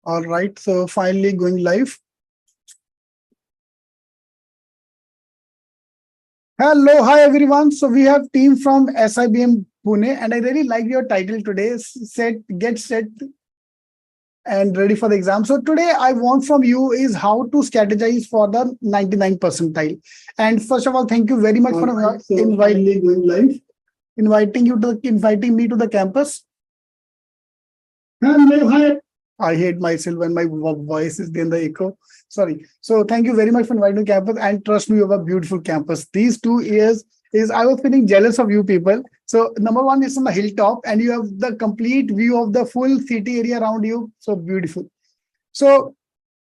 All right, so finally going live. Hello, hi everyone. So we have team from SIBM Pune, and I really like your title today. Set, get set, and ready for the exam. So today I want from you is how to strategize for the 99 percentile. And first of all, thank you very much for inviting going live, inviting me to the campus. Hello, hi. I hate myself when my voice is in the echo. Sorry. So thank you very much for inviting me to campus, and trust me, you have a beautiful campus. These 2 years is I was feeling jealous of you people. So number one is on the hilltop, and you have the complete view of the full city area around you. So beautiful. So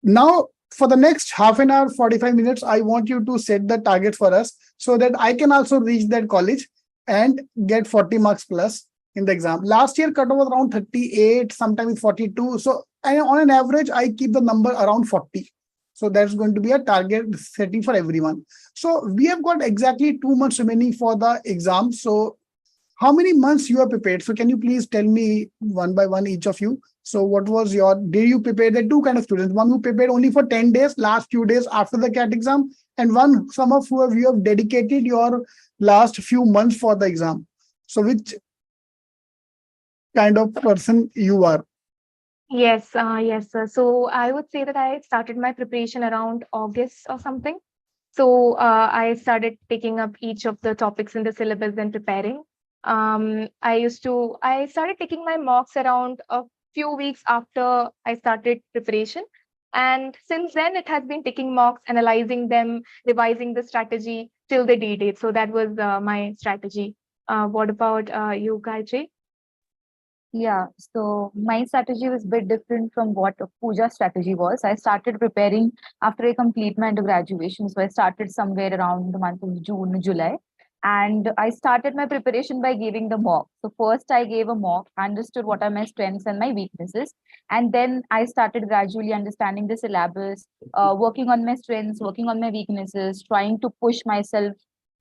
now for the next half an hour, 45 minutes, I want you to set the target for us so that I can also reach that college and get 40 marks plus in the exam. Last year cutoff was around 38, sometimes 42. So on an average, I keep the number around 40. So that's going to be a target setting for everyone. So we have got exactly 2 months remaining for the exam. So how many months you are prepared? So can you please tell me one by one, each of you? So what was your, did you prepare? There are two kind of students, one who prepared only for 10 days, last few days after the CAT exam, and one, some of who have, you have dedicated your last few months for the exam. So which kind of person you are? Yes, sir. So I would say that I started my preparation around August or something. So I started picking up each of the topics in the syllabus and preparing. I started taking my mocks around a few weeks after I started preparation. And since then, it has been taking mocks, analyzing them, revising the strategy till the D date. So that was my strategy. What about you, Gayatri? Yeah, so my strategy was a bit different from what Pooja's strategy was. I started preparing after I complete my undergraduation. So I started somewhere around the month of June, July. And I started my preparation by giving the mock. So first I gave a mock, understood what are my strengths and my weaknesses. And then I started gradually understanding the syllabus, working on my strengths, working on my weaknesses, trying to push myself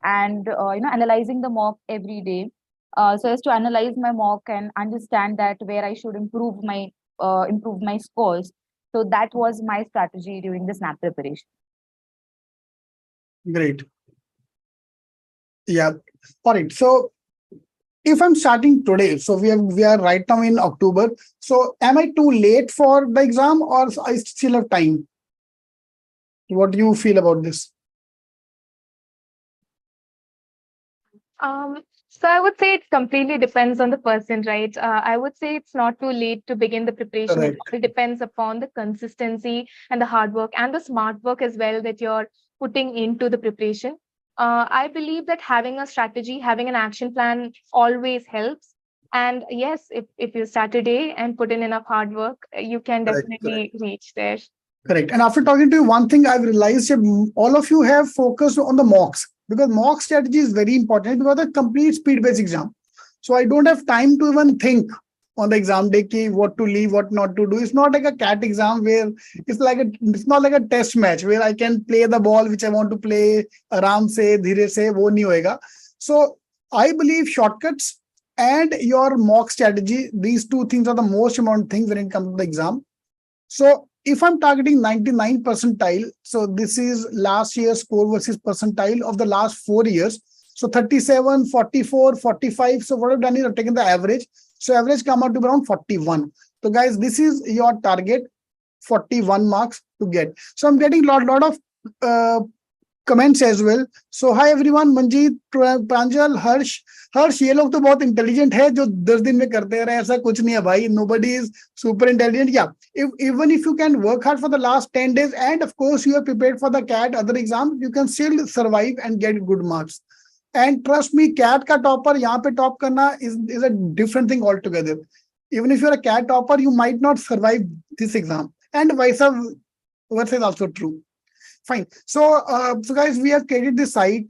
and analyzing the mock every day so as to analyze my mock and understand that where I should improve my scores. So that was my strategy during the snap preparation. Great. Yeah. All right. So if I'm starting today, so we are right now in October. So am I too late for the exam, or I still have time? What do you feel about this? So I would say it completely depends on the person, right? I would say it's not too late to begin the preparation. It Correct. all depends upon the consistency and the hard work and the smart work as well that you're putting into the preparation. I believe that having a strategy, having an action plan always helps. And yes, if you start today and put in enough hard work, you can Correct. Correct. definitely reach there. Correct. And after talking to you, one thing I've realized that all of you have focused on the mocks, because mock strategy is very important because a complete speed-based exam. So I don't have time to even think on the exam day ki what to leave, what not to do. It's not like a CAT exam where it's not like a test match where I can play the ball which I want to play, aram se, dheere se, wo nahi hoega. So I believe shortcuts and your mock strategy, these two things are the most important things when it comes to the exam. So if I'm targeting 99 percentile, so this is last year's score versus percentile of the last 4 years. So 37, 44, 45. So what I've done is I've taken the average. So average come out to around 41. So guys, this is your target, 41 marks to get. So I'm getting lot of uh, comments as well. So hi everyone, Manjeet, Pranjal, हर्ष ये लोग तो बहुत intelligent है जो 10 दिन में करते रहे, ऐसा कुछ नहीं है भाई. Nobody is super intelligent. Yeah, even if you can work hard for the last 10 days and of course you are prepared for the CAT other exam, you can still survive and get good marks. And trust me, CAT का topper यहाँ पे top करना is a different thing altogether. Even if you're a CAT topper, you might not survive this exam, and vice versa is also true. Fine. So guys, we have created this site,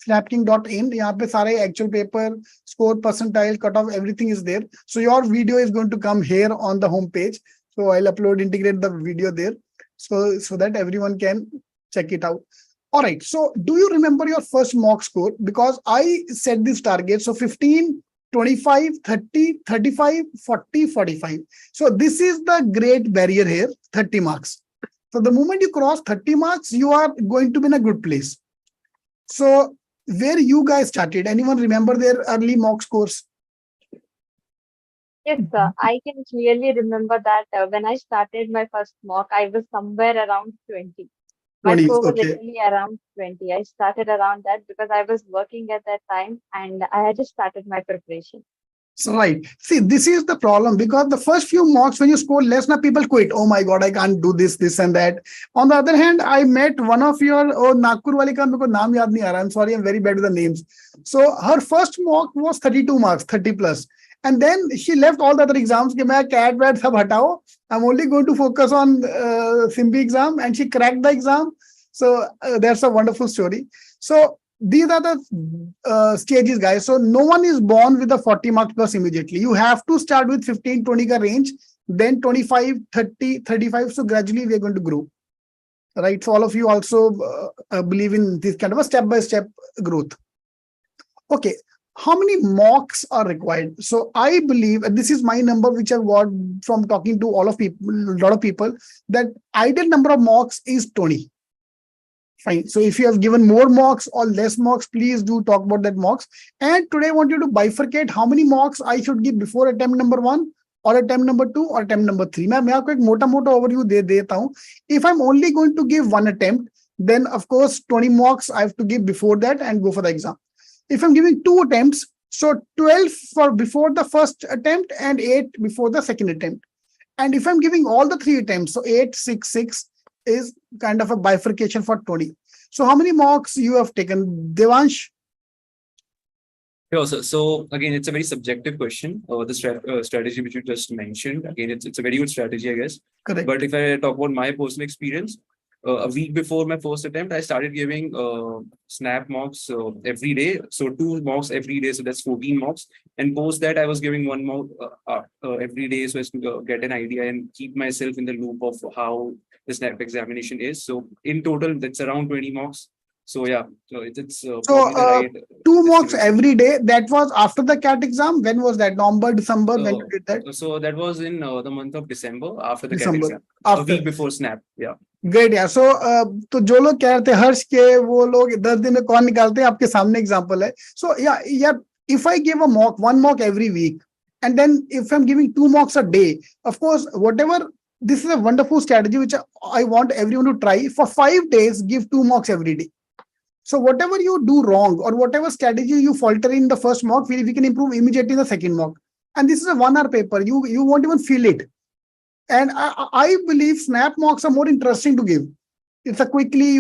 snapking.in. यहाँ पे सारे actual paper, score, percentile, cutoff, everything is there. So your video is going to come here on the home page. So I'll integrate the video there, so that everyone can check it out. All right. So do you remember your first mock score? Because I set this target. So 15 25, 30, 35, 40, 45. So this is the great barrier here, 30 marks. So the moment you cross 30 marks, you are going to be in a good place. So where you guys started, anyone remember their early mock scores? Yes, sir. I can clearly remember that when I started my first mock, I was somewhere around 20. My 20, score was okay. literally around 20. I started around that because I was working at that time and I had just started my preparation. So right. See, this is the problem because the first few mocks, when you score less, now people quit. Oh my God, I can't do this, this and that. On the other hand, I met one of your Nagpur wali ka meko naam yaad nahi aa raha. I'm sorry, I'm very bad with the names. So her first mock was 32 marks, 30 plus. And then she left all the other exams. Ki main CAT, WAT sab hatao. I'm only going to focus on SIMB exam, and she cracked the exam. So that's a wonderful story. So these are the stages, guys. So no one is born with a 40 marks plus immediately. You have to start with 15, 20 ka range, then 25, 30, 35. So gradually we are going to grow. Right. So all of you also believe in this kind of a step-by-step growth. Okay. How many mocks are required? So I believe, and this is my number, which I've got from talking to all of people, a lot of people, that ideal number of mocks is 20. Fine. So if you have given more mocks or less mocks, please do talk about that mocks. And today I want you to bifurcate how many mocks I should give before attempt number 1 or attempt number 2 or attempt number 3. मैं आपको एक मोटा overview दे देता हूँ. If I'm only going to give one attempt, then of course 20 mocks I have to give before that and go for the exam. If I'm giving 2 attempts, so 12 for before the first attempt and 8 before the second attempt. And if I'm giving all the 3 attempts, so 8, 6, 6 is kind of a bifurcation for 20. So how many mocks you have taken, Devansh? Sure, so again, it's a very subjective question. The strategy which you just mentioned, again, it's a very good strategy, I guess. Correct. But if I talk about my personal experience, a week before my first attempt, I started giving snap mocks every day. So 2 mocks every day, so that's 14 mocks. And post that, I was giving 1 mock every day, so as to get an idea and keep myself in the loop of how the snap examination is. So in total, that's around 20 mocks. So yeah, so it's probably the right 2 mocks estimation. every day. That was after the CAT exam. When was that? November, December? When you did that? So that was in the month of December after the CAT December. exam. After. A week before snap. Yeah. Great, yeah. So तो जो लोग कह रहे थे हर्ष के वो लोग 10 दिन में कौन निकालते हैं, आपके सामने एग्जांपल है. So yeah, if I give a mock, 1 mock every week, and then if I'm giving 2 mocks a day, of course, whatever, this is a wonderful strategy which I want everyone to try. For 5 days, give 2 mocks every day. So whatever you do wrong or whatever strategy you falter in the first mock, we can improve immediately in the second mock. And this is a 1-hour paper. You won't even feel it. And I believe snap mocks are more interesting to give. It's a quickly,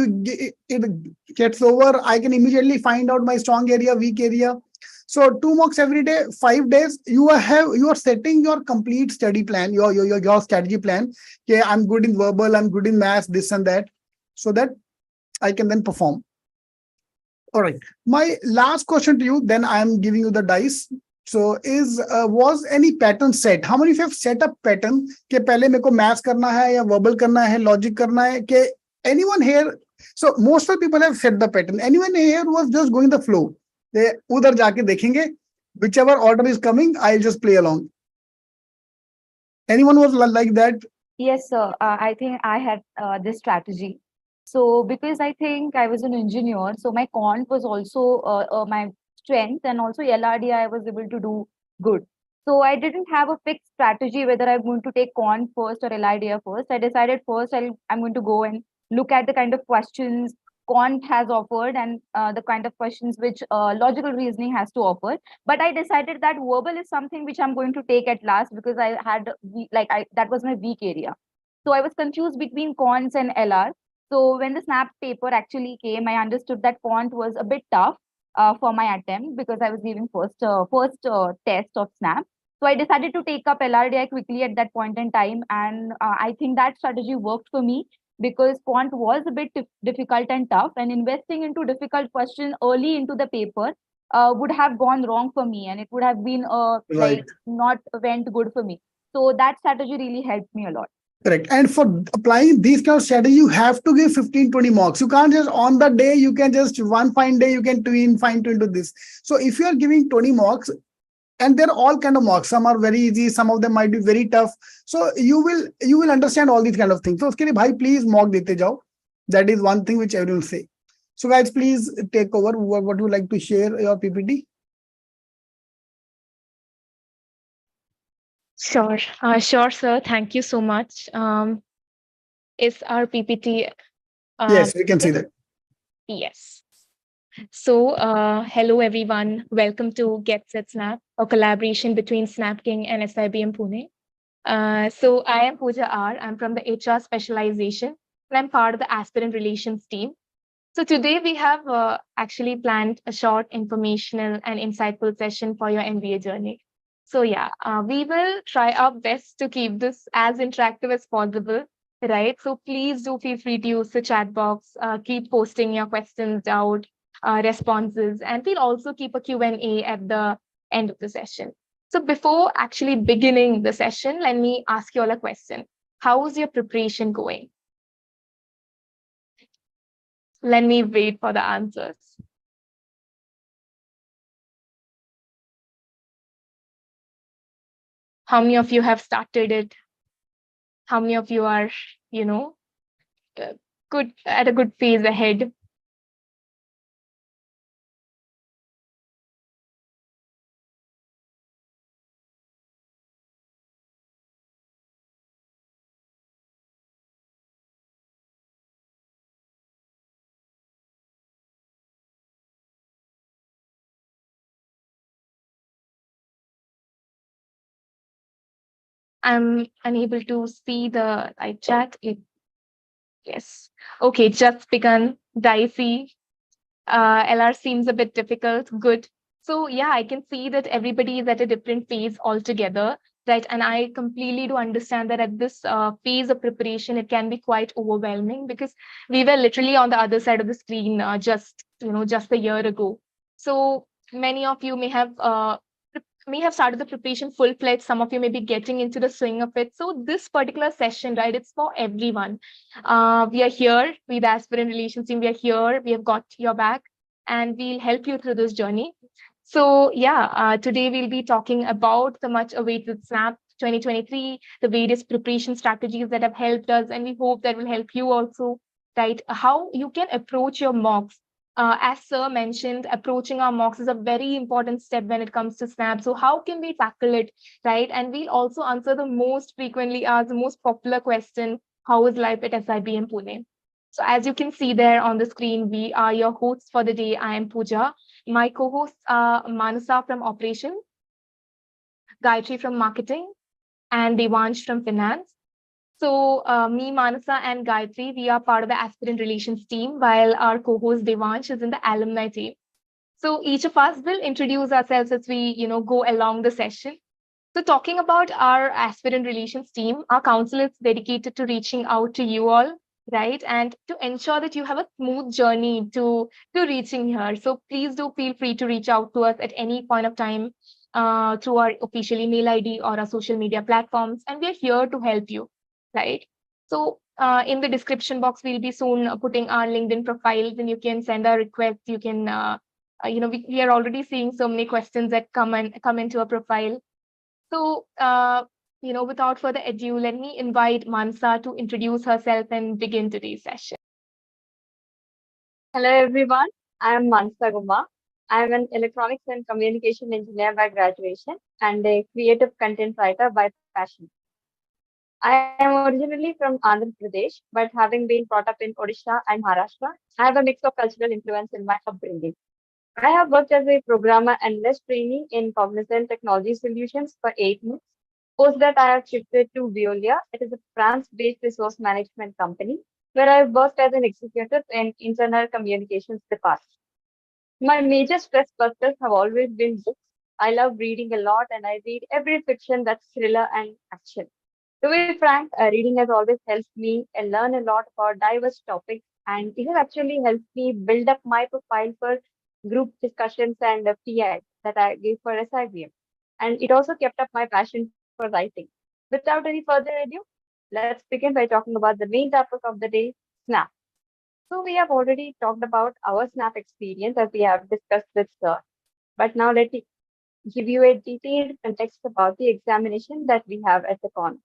it gets over. I can immediately find out my strong area, weak area. So 2 mocks every day, 5 days. You are setting your complete study plan, your strategy plan. Okay, I'm good in verbal, I'm good in maths, this and that, so that I can then perform. All right. My last question to you, then I am giving you the dice. So was any pattern set? How many of you have set up pattern कि पहले मेरे को maths करना है या verbal करना है, logic करना है? कि anyone here? So most of the people have set the pattern. Anyone here was just going the flow? they उधर जाके देखेंगे. Whichever order is coming, I'll just play along. Anyone was like that? Yes, sir. I think I had this strategy. So because I think I was an engineer, so my quant was also my strength, and also LRD I was able to do good. So I didn't have a fixed strategy whether I'm going to take quant first or LRD first. I decided first I'm going to go and look at the kind of questions quant has offered and the kind of questions which logical reasoning has to offer. But I decided that verbal is something which I'm going to take at last because I had that was my weak area. So I was confused between quants and LR. So when the snap paper actually came, I understood that quant was a bit tough for my attempt because I was giving first test of snap. So I decided to take up LRDI quickly at that point in time, and I think that strategy worked for me because quant was a bit difficult and tough, and investing into difficult question early into the paper would have gone wrong for me, and it would have been Right. like not went good for me. So that strategy really helped me a lot. Correct. And for applying these kind of strategy, you have to give 15, 20 marks. You can't just on the day, you can just one fine day, you can fine tune to this. So if you are giving 20 marks, and they're all kind of mocks. Some are very easy, some of them might be very tough. So you will understand all these kind of things. So uske liye bhai please mock dete jao. That is one thing which everyone say. So guys, please take over. What would you like to share your PPT? Sure. Sure, sir. Thank you so much. Is our PPT? Yes, we can see that. Yes. So, hello everyone. Welcome to Get Set Snap, a collaboration between Snap King and SIBM Pune. So, I am Pooja R. I'm from the HR specialization, and I'm part of the aspirant relations team. So, today we have actually planned a short informational and insightful session for your MBA journey. So, yeah, we will try our best to keep this as interactive as possible. Right. So please do feel free to use the chat box, keep posting your questions, doubt, responses, and we'll also keep a Q&A at the end of the session. So before actually beginning the session, let me ask you all a question. How is your preparation going? Let me wait for the answers. How many of you have started it? How many of you are, good at a good phase ahead? I'm unable to see the live chat. Yes. Okay, just begun. Dicey. LR seems a bit difficult. Good. So yeah, I can see that everybody is at a different phase altogether, right? And I completely do understand that at this phase of preparation, it can be quite overwhelming because we were literally on the other side of the screen just a year ago. So many of you may have started the preparation full-fledged. Some of you may be getting into the swing of it. So this particular session, right, it's for everyone. We are here with the aspirant relations team. We are here. We have got your back, and we'll help you through this journey. So yeah, today we'll be talking about the much awaited Snap 2023, the various preparation strategies that have helped us, and we hope that will help you also, right? How you can approach your mocks. As Sir mentioned, approaching our mocks is a very important step when it comes to Snap. So how can we tackle it, right? And we'll also answer the most frequently asked, the most popular question, how is life at SIBM Pune? So as you can see there on the screen, we are your hosts for the day. I am Pooja. My co-hosts are Manasa from Operations, Gayatri from Marketing, and Devansh from Finance. So me, Manasa, and Gayatri, we are part of the aspirant relations team, while our co-host Devansh is in the alumni team. So each of us will introduce ourselves as we, go along the session. So talking about our aspirant relations team, our council is dedicated to reaching out to you all, right? And to ensure that you have a smooth journey to reaching here. So please do feel free to reach out to us at any point of time through our official email ID or our social media platforms. And we're here to help you, right? So in the description box, we'll be soon putting our LinkedIn profiles, and you can send a request. You can, we are already seeing so many questions that come into a profile. So, without further ado, let me invite Mansa to introduce herself and begin today's session. Hello everyone, I am Mansa Guma. I am an electronics and communication engineer by graduation and a creative content writer by passion. I am originally from Andhra Pradesh, but having been brought up in Odisha and Maharashtra, I have a mix of cultural influence in my upbringing. I have worked as a programmer and less trainee in Cognizant Technology Solutions for 8 months. Post that, I have shifted to Veolia. It is a France-based resource management company where I have worked as an executive in internal communications department. My major stress busters have always been books. I love reading a lot and I read every fiction that's thriller and action. To be frank, reading has always helped me learn a lot about diverse topics, and it has actually helped me build up my profile for group discussions and PI that I gave for SIBM. And it also kept up my passion for writing. Without any further ado, let's begin by talking about the main topic of the day, Snap. So we have already talked about our Snap experience as we have discussed with Sir. But now give you a detailed context about the examination that we have at the corner.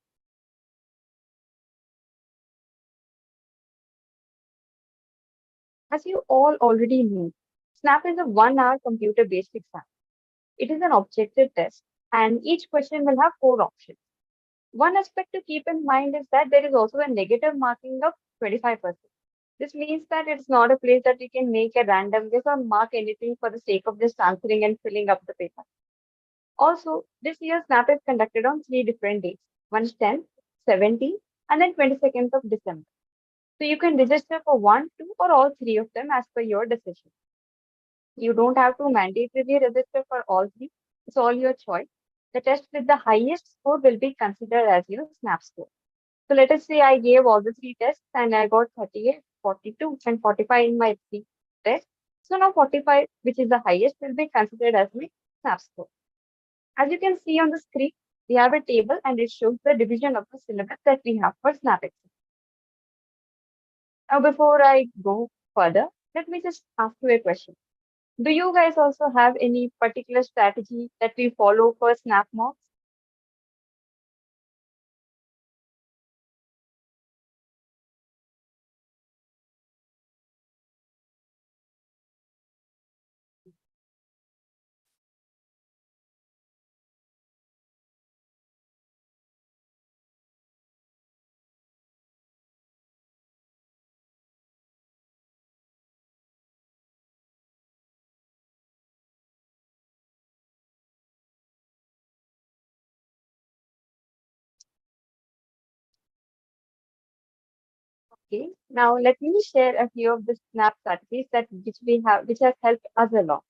As you all already know, SNAP is a 1 hour computer-based exam. It is an objective test, and each question will have 4 options. One aspect to keep in mind is that there is also a negative marking of 25%. This means that it's not a place that you can make a random guess or mark anything for the sake of just answering and filling up the paper. Also, this year's SNAP is conducted on 3 different dates. One is 10th, 17th, and then 22nd of December. So you can register for one, two, or all three of them as per your decision. You don't have to mandatorily register for all three. It's all your choice. The test with the highest score will be considered as your SNAP score. So let us say I gave all the 3 tests and I got 38, 42, and 45 in my 3 tests. So now 45, which is the highest, will be considered as my SNAP score. As you can see on the screen, we have a table and it shows the division of the syllabus that we have for SNAP exam. Now, before I go further, let me just ask you a question. Do you guys also have any particular strategy that we follow for SNAP mocks? Okay, now let me share a few of the SNAP strategies that which we have, which has helped us a lot.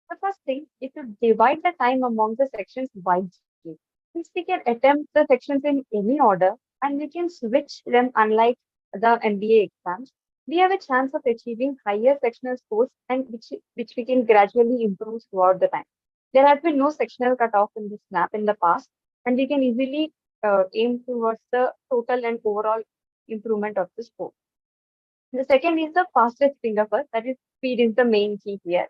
The first thing is to divide the time among the sections wisely. Since we can attempt the sections in any order and we can switch them unlike the MBA exams, we have a chance of achieving higher sectional scores and which we can gradually improve throughout the time. There has been no sectional cutoff in the SNAP in the past, and we can easily aim towards the total and overall improvement of the score. The second is the fastest finger first, that is speed is the main key here.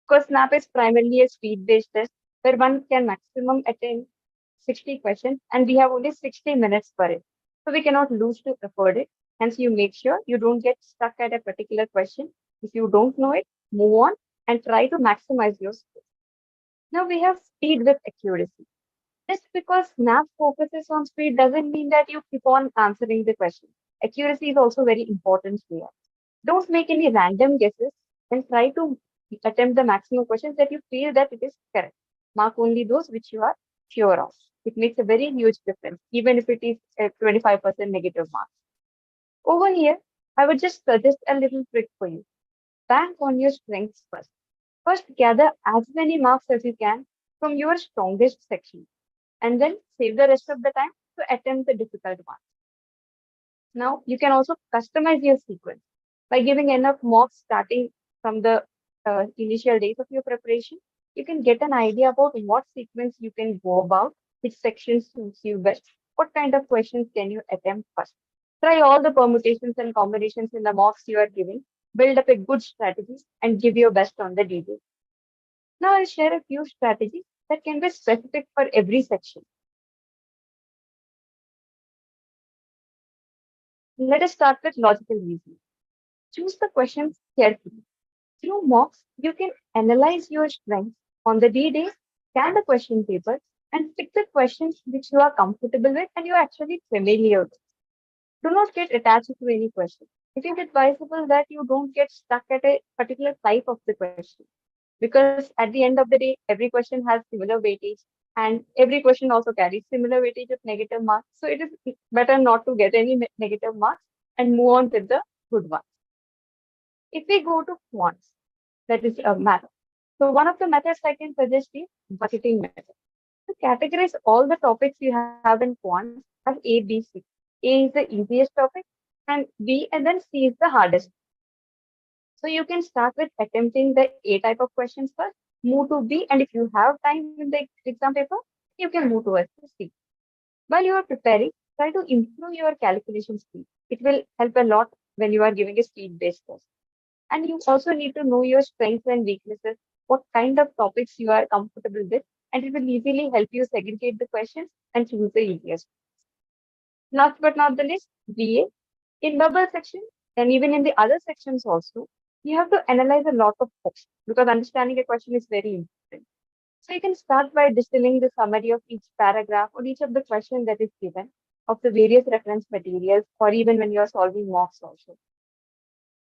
Because SNAP is primarily a speed-based test where one can maximum attempt 60 questions and we have only 60 minutes for it. So we cannot lose to afford it. Hence, you make sure you don't get stuck at a particular question. If you don't know it, move on and try to maximize your skills. Now we have speed with accuracy. Just because SNAP focuses on speed doesn't mean that you keep on answering the question. Accuracy is also very important here. Don't make any random guesses and try to attempt the maximum questions that you feel that it is correct. Mark only those which you are sure of. It makes a very huge difference, even if it is a 25% negative mark. Over here, I would just suggest a little trick for you. Bank on your strengths first. First, gather as many marks as you can from your strongest section, and then save the rest of the time to attempt the difficult ones. Now, you can also customize your sequence by giving enough mocks starting from the initial days of your preparation. You can get an idea about what sequence you can go about, which section suits you best, what kind of questions can you attempt first. Try all the permutations and combinations in the mocks you are giving, build up a good strategy, and give your best on the details. Now, I'll share a few strategies that can be specific for every section. Let us start with logical reasoning. Choose the questions carefully. Through mocks, you can analyze your strengths on the D-Day, scan the question paper, and pick the questions which you are comfortable with and you are actually familiar with. Do not get attached to any question. It is advisable that you don't get stuck at a particular type of the question. Because at the end of the day, every question has similar weightage and every question also carries similar weightage of negative marks. So it is better not to get any negative marks and move on with the good ones. If we go to quants, that is a method. So one of the methods I can suggest is bucketing method. To categorize all the topics you have in quants as A, B, C. A is the easiest topic and B and then C is the hardest. So you can start with attempting the A type of questions first, move to B, and if you have time in the exam paper, you can move towards the C. While you are preparing, try to improve your calculation speed. It will help a lot when you are giving a speed-based test. And you also need to know your strengths and weaknesses, what kind of topics you are comfortable with, and it will easily help you segregate the questions and choose the easiest. Last but not the least, BA. In bubble section and even in the other sections also, you have to analyze a lot of books because understanding a question is very important. So you can start by distilling the summary of each paragraph or each of the questions that is given of the various reference materials or even when you are solving mocks also.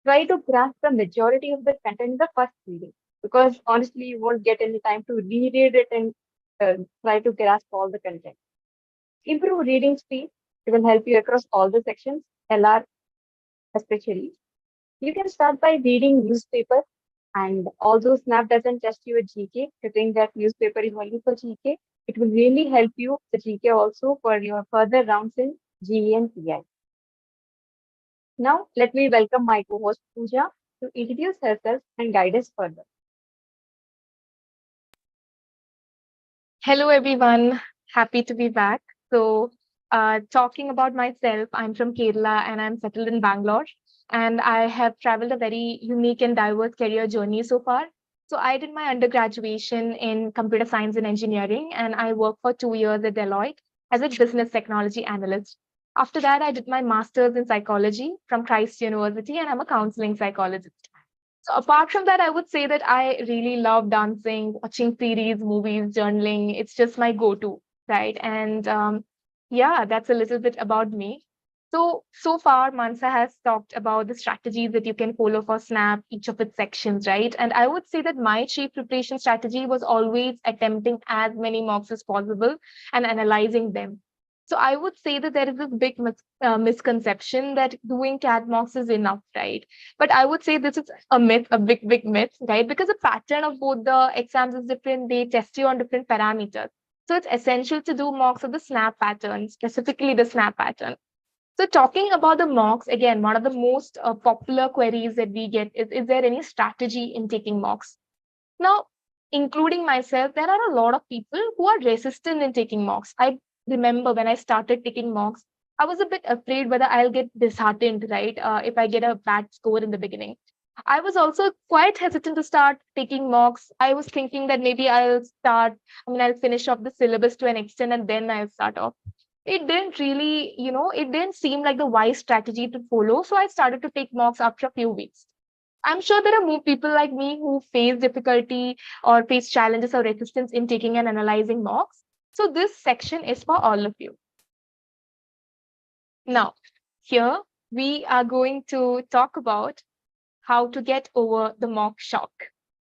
Try to grasp the majority of the content in the first reading because honestly you won't get any time to reread it and try to grasp all the content. Improve reading speed. It will help you across all the sections, LR especially. You can start by reading newspapers, and although Snap doesn't test you at GK, to think that newspaper is only for GK, it will really help you the GK also for your further rounds in GE and PI. Now, let me welcome my co-host Pooja to introduce herself and guide us further. Hello, everyone. Happy to be back. So, talking about myself, I'm from Kerala and I'm settled in Bangalore. And I have traveled a very unique and diverse career journey so far. So, I did my undergraduation in computer science and engineering, and I worked for 2 years at Deloitte as a business technology analyst. After that, I did my master's in psychology from Christ University, and I'm a counseling psychologist. So apart from that, I would say that I really love dancing, watching series, movies, journaling. It's just my go-to, right? And yeah, that's a little bit about me. So far, Mansa has talked about the strategies that you can follow for Snap, each of its sections, right? And I would say that my chief preparation strategy was always attempting as many mocks as possible and analyzing them. So I would say that there is this big misconception that doing CAD mocks is enough, right? But I would say this is a myth, a big, big myth, right? Because the pattern of both the exams is different. They test you on different parameters. So it's essential to do mocks of the SNAP pattern, specifically the SNAP pattern. So talking about the mocks, again, one of the most popular queries that we get is there any strategy in taking mocks? Now, including myself, there are a lot of people who are resistant in taking mocks. I remember when I started taking mocks, I was a bit afraid whether I'll get disheartened, right? If I get a bad score in the beginning. I was also quite hesitant to start taking mocks. I was thinking that maybe I'll finish off the syllabus to an extent and then I'll start off. It didn't really, it didn't seem like the wise strategy to follow. So I started to take mocks after a few weeks. I'm sure there are more people like me who face difficulty or face challenges or resistance in taking and analyzing mocks. So this section is for all of you. Now, here we are going to talk about how to get over the mock shock,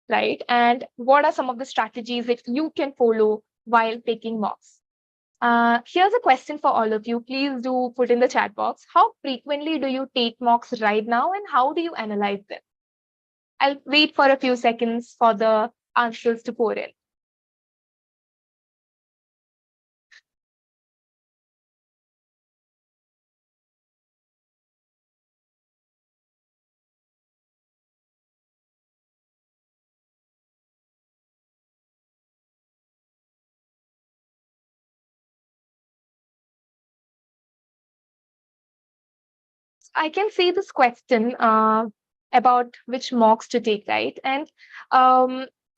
right? And what are some of the strategies that you can follow while taking mocks? Here's a question for all of you. Please do put in the chat box. How frequently do you take mocks right now and how do you analyze them? I'll wait for a few seconds for the answers to pour in. I can see this question about which mocks to take, right? And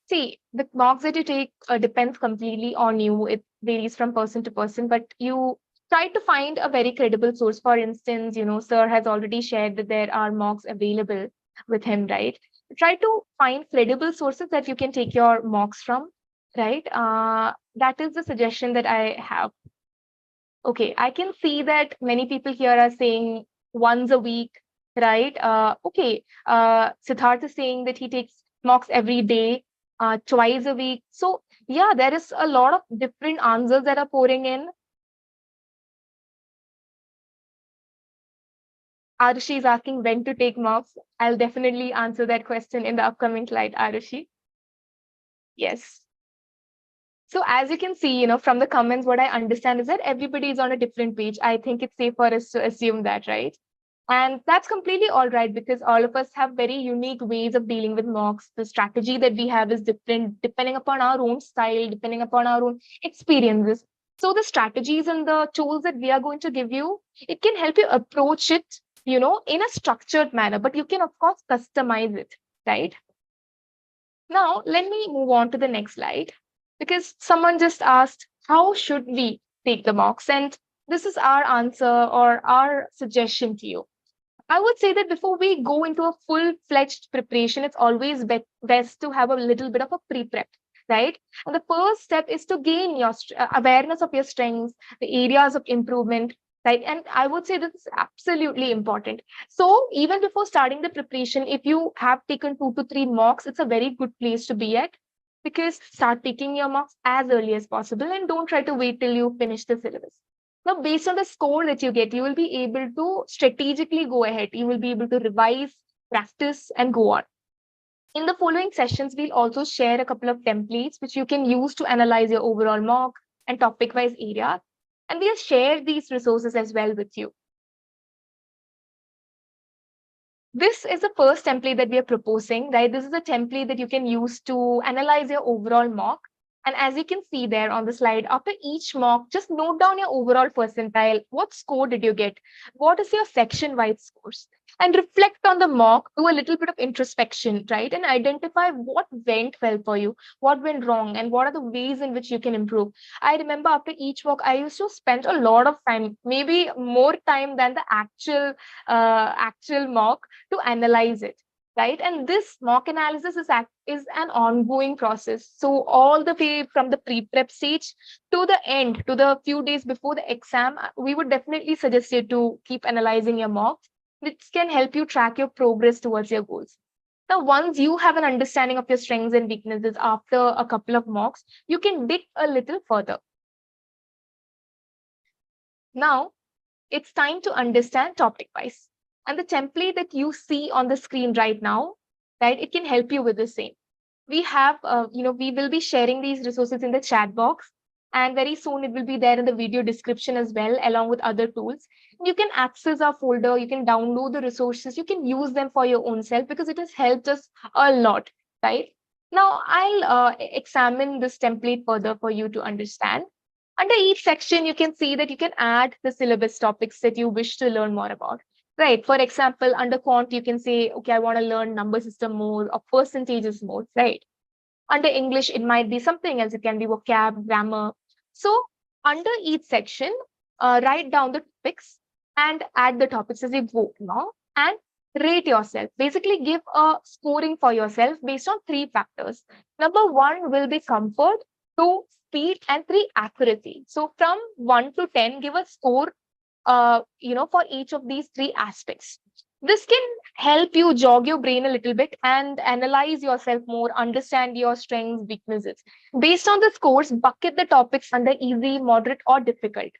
see, the mocks that you take depends completely on you. It varies from person to person, but you try to find a very credible source. For instance, Sir has already shared that there are mocks available with him, right? Try to find credible sources that you can take your mocks from, right? That is the suggestion that I have. Okay, I can see that many people here are saying once a week, right? Okay, Siddharth is saying that he takes mocks every day, twice a week. So yeah, there is a lot of different answers that are pouring in. Arushi is asking when to take mocks. I'll definitely answer that question in the upcoming slide, Arushi. Yes. So as you can see, from the comments, what I understand is that everybody is on a different page. I think it's safe for us to assume that, right? And that's completely all right because all of us have very unique ways of dealing with mocks. The strategy that we have is different depending upon our own style, depending upon our own experiences. So the strategies and the tools that we are going to give you, it can help you approach it, in a structured manner, but you can, of course, customize it, right? Now, let me move on to the next slide, because someone just asked, how should we take the mocks? And this is our answer or our suggestion to you. I would say that before we go into a full-fledged preparation, it's always best to have a little bit of a pre-prep, right? And the first step is to gain your awareness of your strengths, the areas of improvement, right? And I would say this is absolutely important. So even before starting the preparation, if you have taken 2 to 3 mocks, it's a very good place to be at, because start taking your mocks as early as possible and don't try to wait till you finish the syllabus. Now, based on the score that you get, you will be able to strategically go ahead. You will be able to revise, practice, and go on. In the following sessions, we'll also share a couple of templates which you can use to analyze your overall mock and topic-wise areas. And we'll share these resources as well with you. This is the first template that we are proposing, right? This is a template that you can use to analyze your overall mock. And as you can see there on the slide, after each mock, just note down your overall percentile. What score did you get? What is your section-wide scores? And reflect on the mock, do a little bit of introspection, right? And identify what went well for you, what went wrong, and what are the ways in which you can improve. I remember after each mock, I used to spend a lot of time, maybe more time than the actual mock, to analyze it, right? And this mock analysis is an ongoing process. So all the way from the pre-prep stage to the end, to the few days before the exam, we would definitely suggest you to keep analyzing your mocks, which can help you track your progress towards your goals. Now, once you have an understanding of your strengths and weaknesses after a couple of mocks, you can dig a little further. Now, it's time to understand topic-wise. And the template that you see on the screen right now, right, it can help you with the same. We have, we will be sharing these resources in the chat box, and very soon it will be there in the video description as well, along with other tools. You can access our folder, you can download the resources, you can use them for your own self, because it has helped us a lot, right? Now, I'll examine this template further for you to understand. Under each section, you can see that you can add the syllabus topics that you wish to learn more about. Right. For example, under quant, you can say, okay, I want to learn number system more or percentages more, right? Under English, it might be something else. It can be vocab, grammar. So under each section, write down the topics and add the topics as you go along, and rate yourself. Basically, give a scoring for yourself based on 3 factors. Number 1 will be comfort, 2, speed, and 3, accuracy. So from 1 to 10, give a score for each of these 3 aspects. This can help you jog your brain a little bit and analyze yourself more, understand your strengths, weaknesses. Based on the scores, bucket the topics under easy, moderate, or difficult.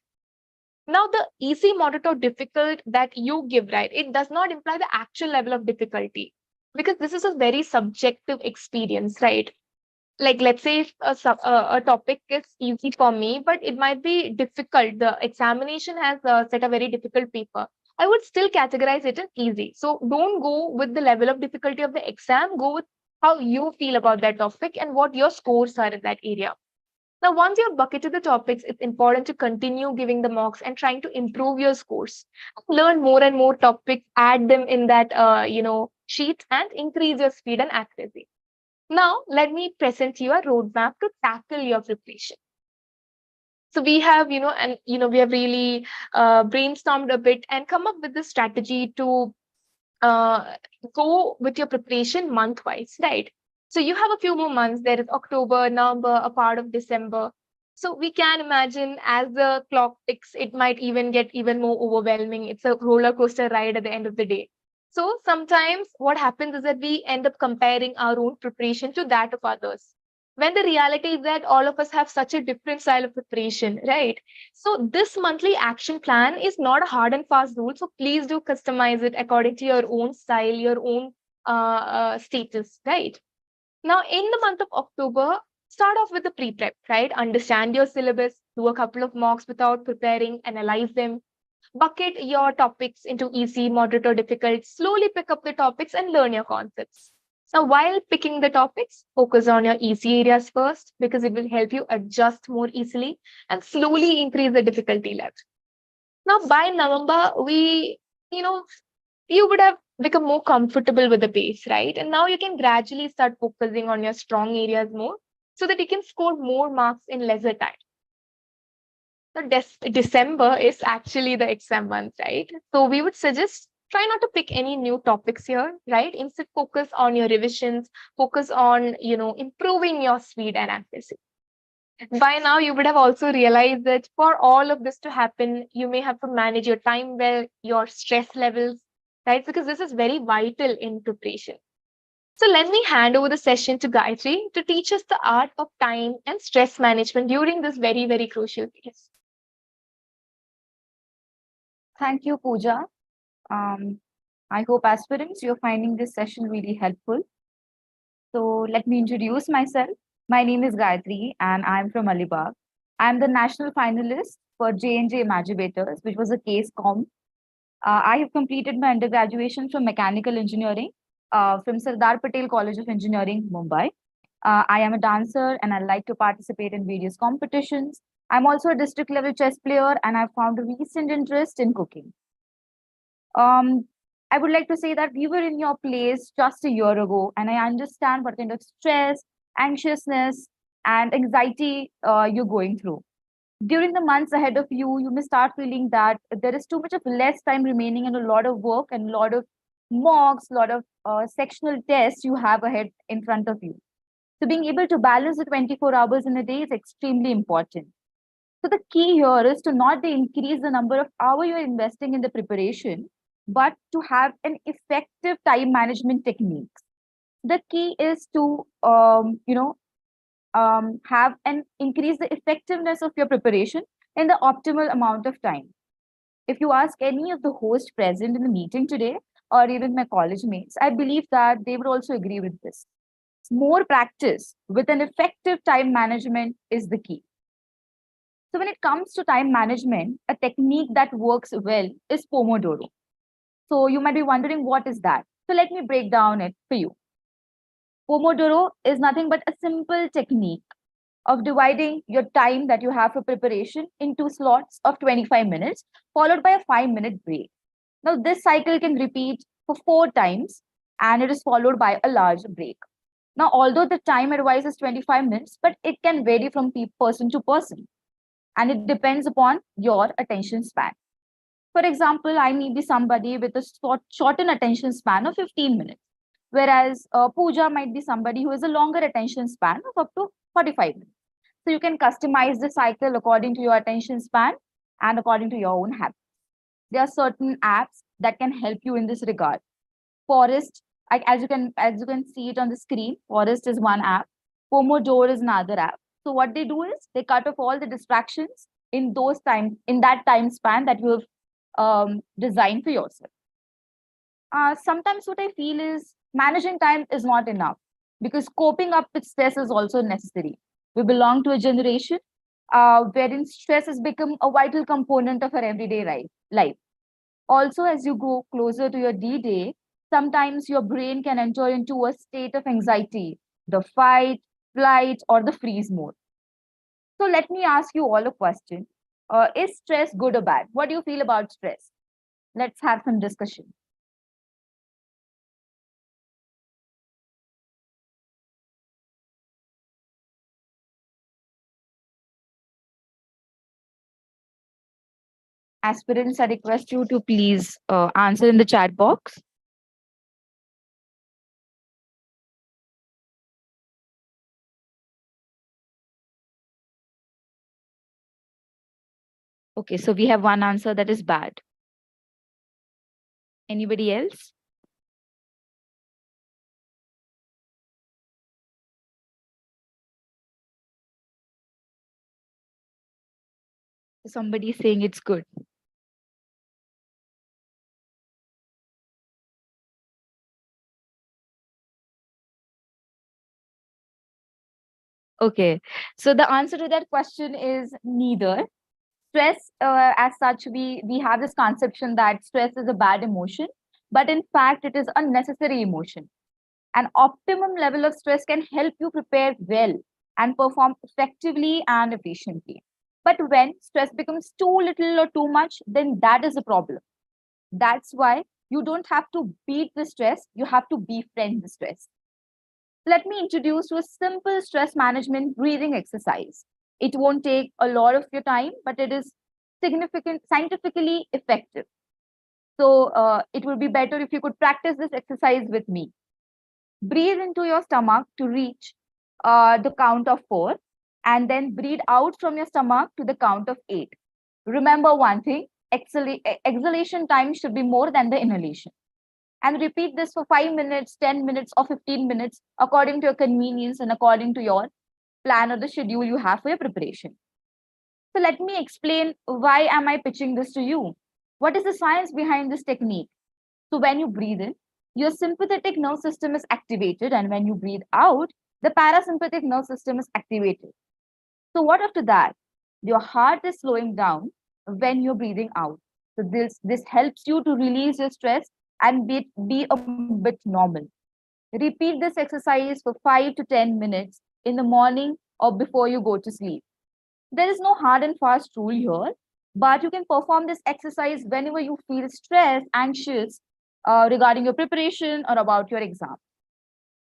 Now, the easy, moderate, or difficult that you give, right, it does not imply the actual level of difficulty, because this is a very subjective experience, right? Like, let's say if a topic is easy for me, but it might be difficult. The examination has set a very difficult paper. I would still categorize it as easy. So don't go with the level of difficulty of the exam. Go with how you feel about that topic and what your scores are in that area. Now, once you've bucketed the topics, it's important to continue giving the mocks and trying to improve your scores. Learn more and more topics, add them in that sheet, and increase your speed and accuracy. Now, let me present you a roadmap to tackle your preparation. So we have, we have really brainstormed a bit and come up with this strategy to go with your preparation month-wise, right? So you have a few more months. There is October, November, a part of December. So we can imagine as the clock ticks, it might even get even more overwhelming. It's a roller coaster ride at the end of the day. So sometimes what happens is that we end up comparing our own preparation to that of others, when the reality is that all of us have such a different style of preparation, right? So this monthly action plan is not a hard and fast rule. So please do customize it according to your own style, your own status, right? Now, in the month of October, start off with the pre-prep, right? Understand your syllabus, do a couple of mocks without preparing, analyze them. Bucket your topics into easy, moderate, or difficult. Slowly pick up the topics and learn your concepts. Now, while picking the topics, focus on your easy areas first because it will help you adjust more easily and slowly increase the difficulty level. Now, by November, you would have become more comfortable with the pace, right? And now you can gradually start focusing on your strong areas more so that you can score more marks in lesser time. So December is actually the exam month, right? So we would suggest try not to pick any new topics here, right? Instead, focus on your revisions, focus on, improving your speed and accuracy. By now, you would have also realized that for all of this to happen, you may have to manage your time well, your stress levels, right? Because this is very vital in preparation. So let me hand over the session to Gayatri to teach us the art of time and stress management during this very, very crucial phase. Thank you, Pooja. I hope aspirants, you're finding this session really helpful. So let me introduce myself. My name is Gayatri and I'm from Alibag. I'm the national finalist for J&J Imagibators, which was a case com. I have completed my undergraduation from mechanical engineering from Sardar Patel College of Engineering, Mumbai. I am a dancer and I like to participate in various competitions. I'm also a district level chess player and I've found a recent interest in cooking. I would like to say that we were in your place just a year ago, and I understand what kind of stress, anxiousness, and anxiety you're going through. During the months ahead of you, you may start feeling that there is too much of less time remaining and a lot of work and a lot of mocks, a lot of sectional tests you have ahead in front of you. So being able to balance the 24 hours in a day is extremely important. So the key here is to not increase the number of hours you're investing in the preparation, but to have an effective time management techniques. The key is to have and increase the effectiveness of your preparation in the optimal amount of time. If you ask any of the hosts present in the meeting today, or even my college mates, I believe that they would also agree with this. More practice with an effective time management is the key. So when it comes to time management, a technique that works well is Pomodoro. So you might be wondering, what is that? So let me break down it for you. Pomodoro is nothing but a simple technique of dividing your time that you have for preparation into slots of 25 minutes, followed by a 5-minute break. Now, this cycle can repeat for 4 times and it is followed by a large break. Now, although the time advice is 25 minutes, but it can vary from person to person and it depends upon your attention span. For example, I may be somebody with a shortened attention span of 15 minutes, whereas Pooja might be somebody who has a longer attention span of up to 45 minutes. So you can customize the cycle according to your attention span and according to your own habits. There are certain apps that can help you in this regard. Forest, as you can see it on the screen, Forest is one app. Pomodoro is another app. So what they do is they cut off all the distractions in that time span that you have designed for yourself. Sometimes what I feel is managing time is not enough because coping up with stress is also necessary. We belong to a generation wherein stress has become a vital component of our everyday life. Also, as you go closer to your D-Day, sometimes your brain can enter into a state of anxiety, the fight, flight, or the freeze mode. So let me ask you all a question. Is stress good or bad? What do you feel about stress? Let's have some discussion. Aspirants, I request you to please answer in the chat box. Okay, so we have one answer that is bad. Anybody else? Somebody is saying it's good. Okay, so the answer to that question is neither. Stress, as such, we have this conception that stress is a bad emotion, but in fact, it is a necessary emotion. An optimum level of stress can help you prepare well and perform effectively and efficiently. But when stress becomes too little or too much, then that is a problem. That's why you don't have to beat the stress, you have to befriend the stress. Let me introduce you a simple stress management breathing exercise. It won't take a lot of your time, but it is significant, scientifically effective. So it would be better if you could practice this exercise with me. Breathe into your stomach to reach the count of 4, and then breathe out from your stomach to the count of 8. Remember one thing, exhalation time should be more than the inhalation. And repeat this for 5 minutes, 10 minutes, or 15 minutes according to your convenience and according to your plan or the schedule you have for your preparation. So let me explain why am I pitching this to you. What is the science behind this technique? So when you breathe in, your sympathetic nerve system is activated, and when you breathe out, the parasympathetic nerve system is activated. So what after that? Your heart is slowing down when you're breathing out. So this helps you to release your stress and be a bit normal. Repeat this exercise for 5 to 10 minutes in the morning or before you go to sleep. There is no hard and fast rule here, but you can perform this exercise whenever you feel stressed, anxious regarding your preparation or about your exam.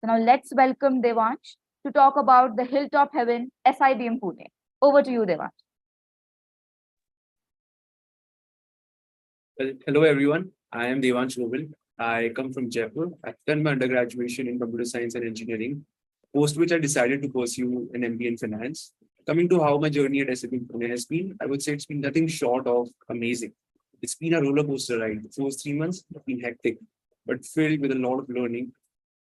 So now let's welcome Devansh to talk about the Hilltop Heaven SIBM Pune. Over to you, Devansh. Well, hello everyone. I am Devansh Global. I come from Jaipur. I've done my undergraduation in computer science and engineering, post which I decided to pursue an MBA in finance. Coming to how my journey at SIBM Pune has been, I would say it's been nothing short of amazing. It's been a roller coaster ride. The first 3 months have been hectic, but filled with a lot of learning.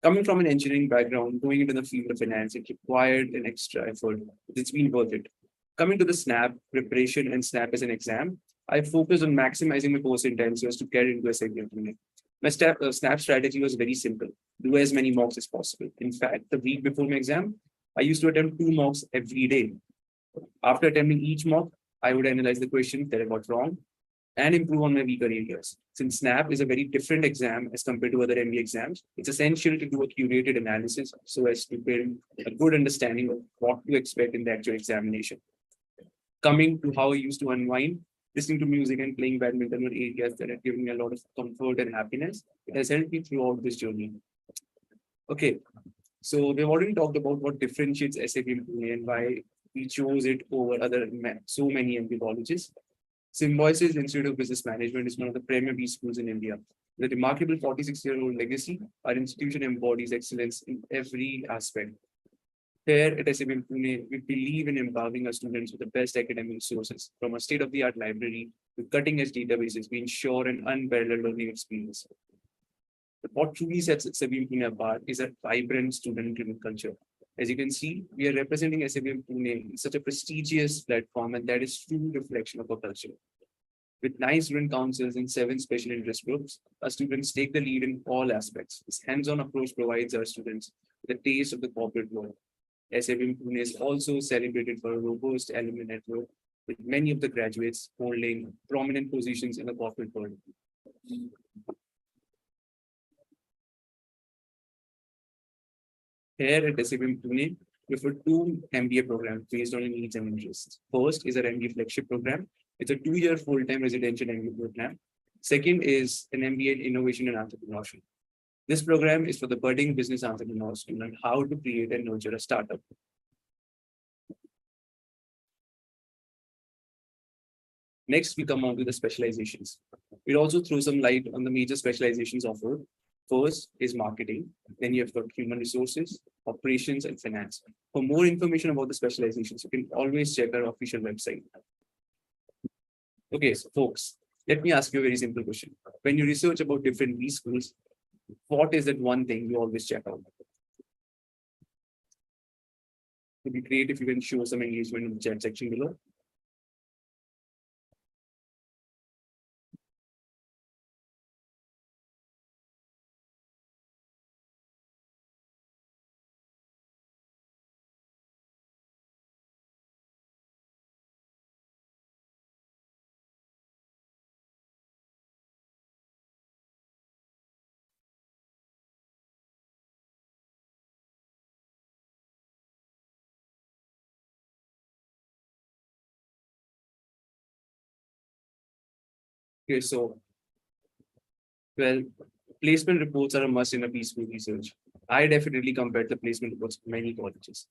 Coming from an engineering background, going into the field of finance, it required an extra effort. It's been worth it. Coming to the SNAP preparation and SNAP as an exam, I focused on maximizing my course intensities to get into a segment. My SNAP strategy was very simple: do as many mocks as possible. In fact, the week before my exam, I used to attempt 2 mocks every day. After attempting each mock, I would analyze the questions that I got wrong and improve on my weaker areas. Since SNAP is a very different exam as compared to other MBA exams, it's essential to do a curated analysis so as to build a good understanding of what to expect in the actual examination. Coming to how I used to unwind, listening to music and playing badminton were areas that have given me a lot of comfort and happiness. It has helped me throughout this journey. Okay, so we've already talked about what differentiates SIBM Pune and why we chose it over so many MBA colleges. Symbiosis Institute of Business Management is one of the premier B schools in India. With a remarkable 46-year-old legacy, our institution embodies excellence in every aspect. Here at SIBM Pune, we believe in empowering our students with the best academic resources, from a state-of-the-art library to cutting-edge databases. We ensure an unparalleled learning experience. But what truly sets SIBM Pune apart is a vibrant student-driven culture. As you can see, we are representing SIBM Pune in such a prestigious platform, and that is true reflection of our culture. With 9 student councils and 7 special interest groups, our students take the lead in all aspects. This hands-on approach provides our students with a taste of the corporate world. SIBM Pune is also celebrated for a robust alumni network, with many of the graduates holding prominent positions in the corporate world. Here at SIBM Pune, we offer 2 MBA programs based on your needs and interests. First is our MBA flagship program. It's a 2-year full-time residential MBA program. Second is an MBA in Innovation and Entrepreneurship. This program is for the budding business entrepreneurs to learn how to create and nurture a startup. Next, we come on to the specializations. We'll also throw some light on the major specializations offered. First is marketing. Then you have got human resources, operations, and finance. For more information about the specializations, you can always check our official website. Okay, so folks, let me ask you a very simple question. When you research about different B schools, what is that one thing you always check out? It would be great if you can show some engagement in the chat section below. Okay, so, well, placement reports are a must in a peaceful research. I definitely compared the placement reports of many colleges.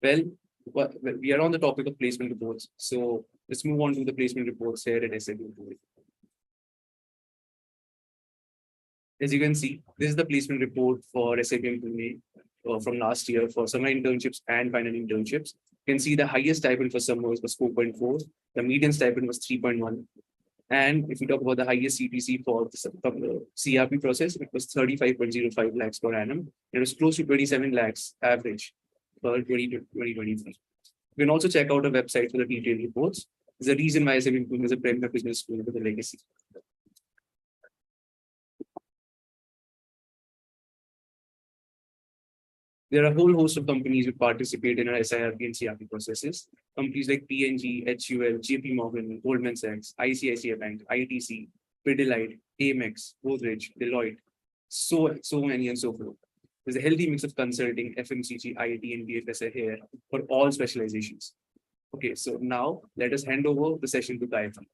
Well, we are on the topic of placement reports. So let's move on to the placement reports here at SIBM Pune. As you can see, this is the placement report for SIBM Pune from last year for summer internships and final internships. You can see the highest stipend for summers was 4.4, the median stipend was 3.1. And if we talk about the highest CTC for the CRP process, it was 35.05 lakhs per annum. It was close to 27 lakhs average for 2023. You can also check out a website for the detailed reports. There's a reason why SIBM Pune is a premier business school with a legacy. There are a whole host of companies who participate in our SIRP and CRP processes. Companies like PNG, HUL, JP Morgan, Goldman Sachs, ICICI Bank, ITC, Pidilite, Amex, Godrej, Deloitte, so many and so forth. There's a healthy mix of consulting, FMCG, IT, and BFSI here for all specializations. Okay, so now let us hand over the session to Gayatri.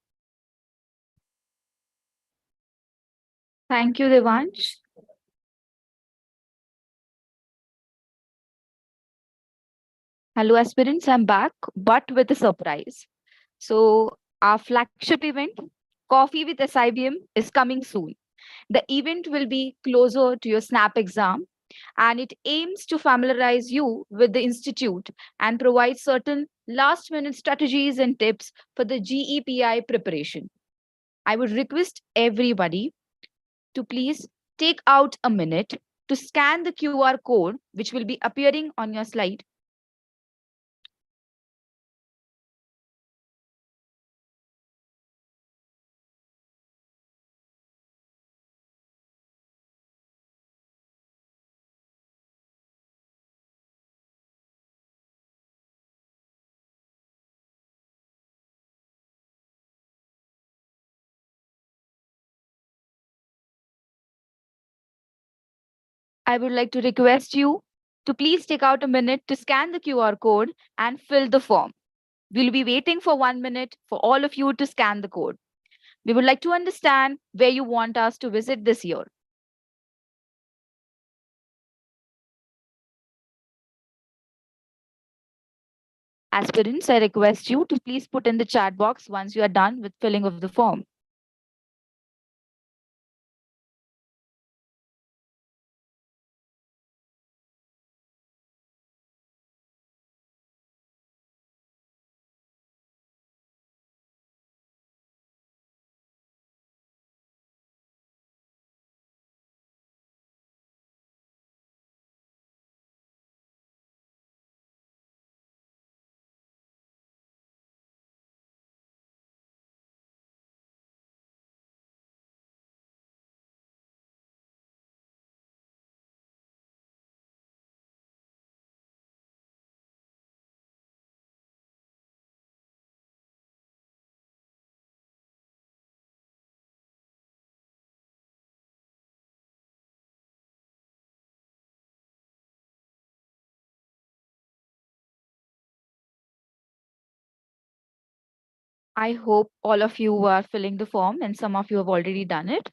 Thank you, Devansh. Hello, aspirants. I'm back, but with a surprise. So, our flagship event, Coffee with SIBM, is coming soon. The event will be closer to your SNAP exam, and it aims to familiarize you with the institute and provide certain last minute strategies and tips for the GEPI preparation. I would request everybody to please take out a minute to scan the QR code, which will be appearing on your slide. I would like to request you to please take out a minute to scan the QR code and fill the form. We'll be waiting for 1 minute for all of you to scan the code. We would like to understand where you want us to visit this year. Aspirants, I request you to please put in the chat box once you are done with filling of the form. I hope all of you are filling the form and some of you have already done it.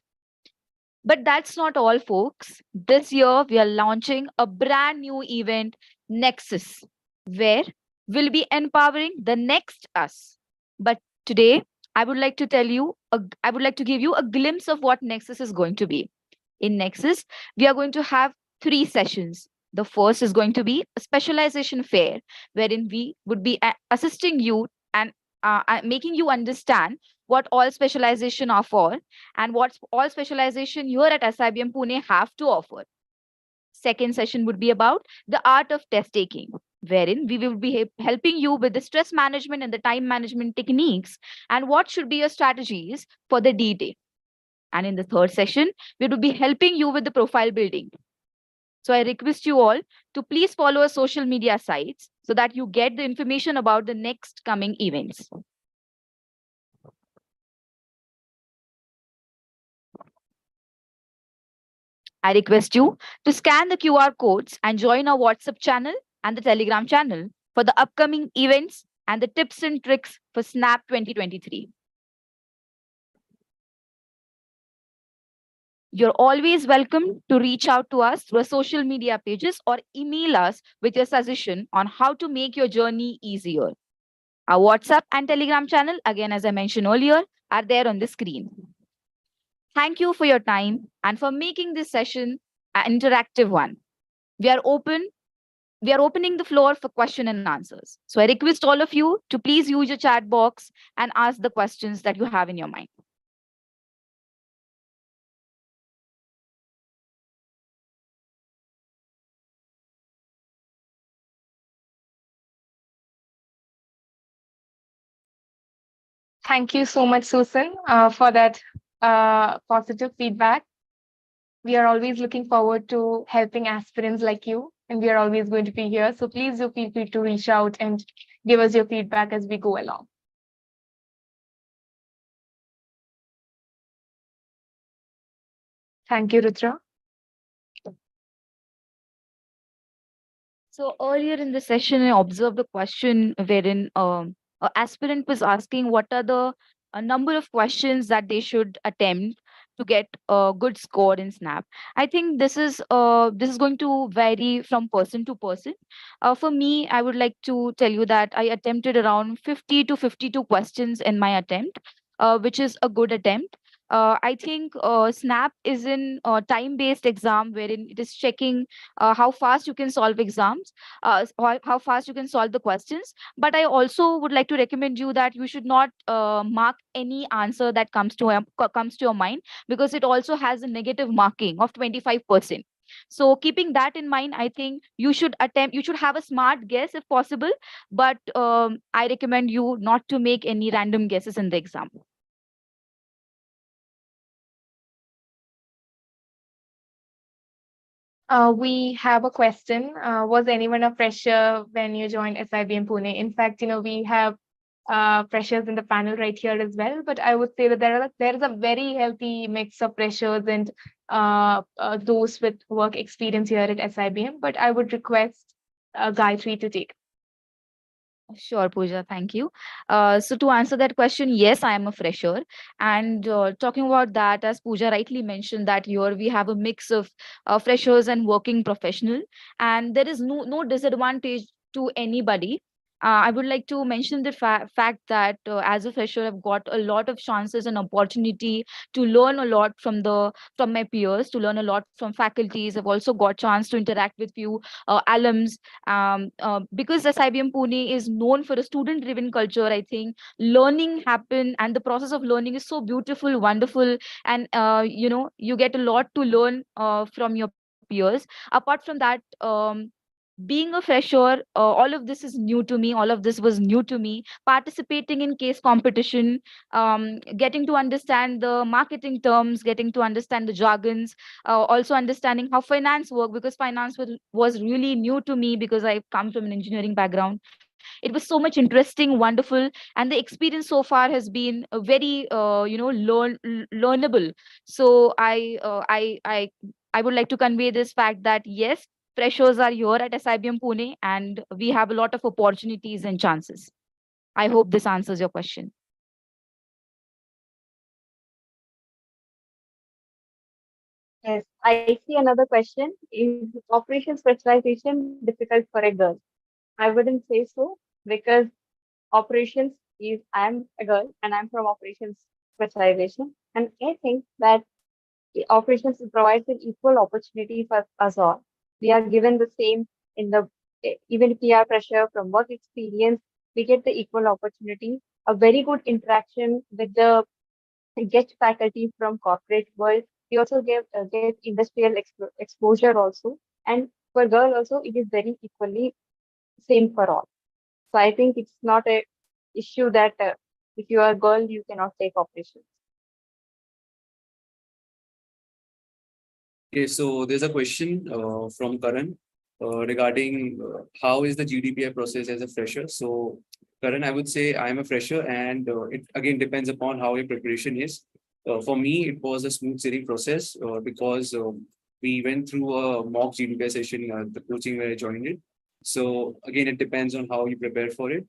But that's not all, folks. This year, we are launching a brand new event, Nexus, where we'll be empowering the next us. But today, I would like to I would like to give you a glimpse of what Nexus is going to be. In Nexus, we are going to have 3 sessions. The first is going to be a specialization fair, wherein we would be assisting you and making you understand what all specialization are for and what all specialization here at SIBM Pune have to offer. Second session would be about the art of test taking, wherein we will be helping you with the stress management and the time management techniques and what should be your strategies for the D-Day. And in the third session, we will be helping you with the profile building. So I request you all to please follow our social media sites so that you get the information about the next coming events. I request you to scan the QR codes and join our WhatsApp channel and the Telegram channel for the upcoming events and the tips and tricks for SNAP 2023. You're always welcome to reach out to us through our social media pages or email us with your suggestion on how to make your journey easier. Our WhatsApp and Telegram channel, again, as I mentioned earlier, are there on the screen. Thank you for your time and for making this session an interactive one. We are open. We are opening the floor for question and answers. So I request all of you to please use your chat box and ask the questions that you have in your mind. Thank you so much, Susan, for that positive feedback. We are always looking forward to helping aspirants like you, and we are always going to be here. So please do feel free to reach out and give us your feedback as we go along. Thank you, Rutra. So earlier in the session, I observed a question wherein an aspirant was asking what are the a number of questions that they should attempt to get a good score in Snap. I think this is going to vary from person to person. For me, I would like to tell you that I attempted around 50 to 52 questions in my attempt, which is a good attempt. I think Snap is in a time-based exam wherein it is checking how fast you can solve exams, how fast you can solve the questions. But I also would like to recommend you that you should not mark any answer that comes to your mind, because it also has a negative marking of 25%. So keeping that in mind, I think you should have a smart guess if possible, but I recommend you not to make any random guesses in the exam. We have a question. Was anyone a fresher when you joined SIBM Pune? In fact, we have freshers in the panel right here as well. But I would say that there is a very healthy mix of freshers and those with work experience here at SIBM. But I would request Gayatri to take. Sure, Pooja, thank you. So to answer that question, yes, I am a fresher. And talking about that, as Pooja rightly mentioned, that here we have a mix of freshers and working professional, and there is no disadvantage to anybody. I would like to mention the fact that as a fresher, I've got a lot of chances and opportunity to learn a lot from my peers, to learn a lot from faculties. I've also got chance to interact with few alums, because SIBM Pune is known for a student driven culture. I think learning happen and the process of learning is so beautiful, wonderful, and you get a lot to learn from your peers. Apart from that, being a fresher, all of this is new to me. All of this was new to me. Participating in case competition, getting to understand the marketing terms, getting to understand the jargons, also understanding how finance work, because finance was really new to me because I come from an engineering background. It was so much interesting, wonderful, and the experience so far has been very learnable. So I would like to convey this fact that yes, freshers are here at SIBM Pune and we have a lot of opportunities and chances. I hope this answers your question. Yes, I see another question. Is operation specialization difficult for a girl? I wouldn't say so, because operations is, I'm a girl and I'm from operations specialization. And I think that the operations provides an equal opportunity for us all. We are given the same in the, even if we are fresher from work experience, we get the equal opportunity, a very good interaction with the guest faculty from corporate world. We also get industrial exposure also. And for girl also, it is very equally same for all. So I think it's not a issue that if you are a girl, you cannot take operations. Okay, so there's a question from Karan regarding how is the GDPI process as a fresher. So Karan, I would say I'm a fresher, and it again depends upon how your preparation is. For me, it was a smooth sailing process because we went through a mock GDPI session, the coaching where I joined it. So again, it depends on how you prepare for it.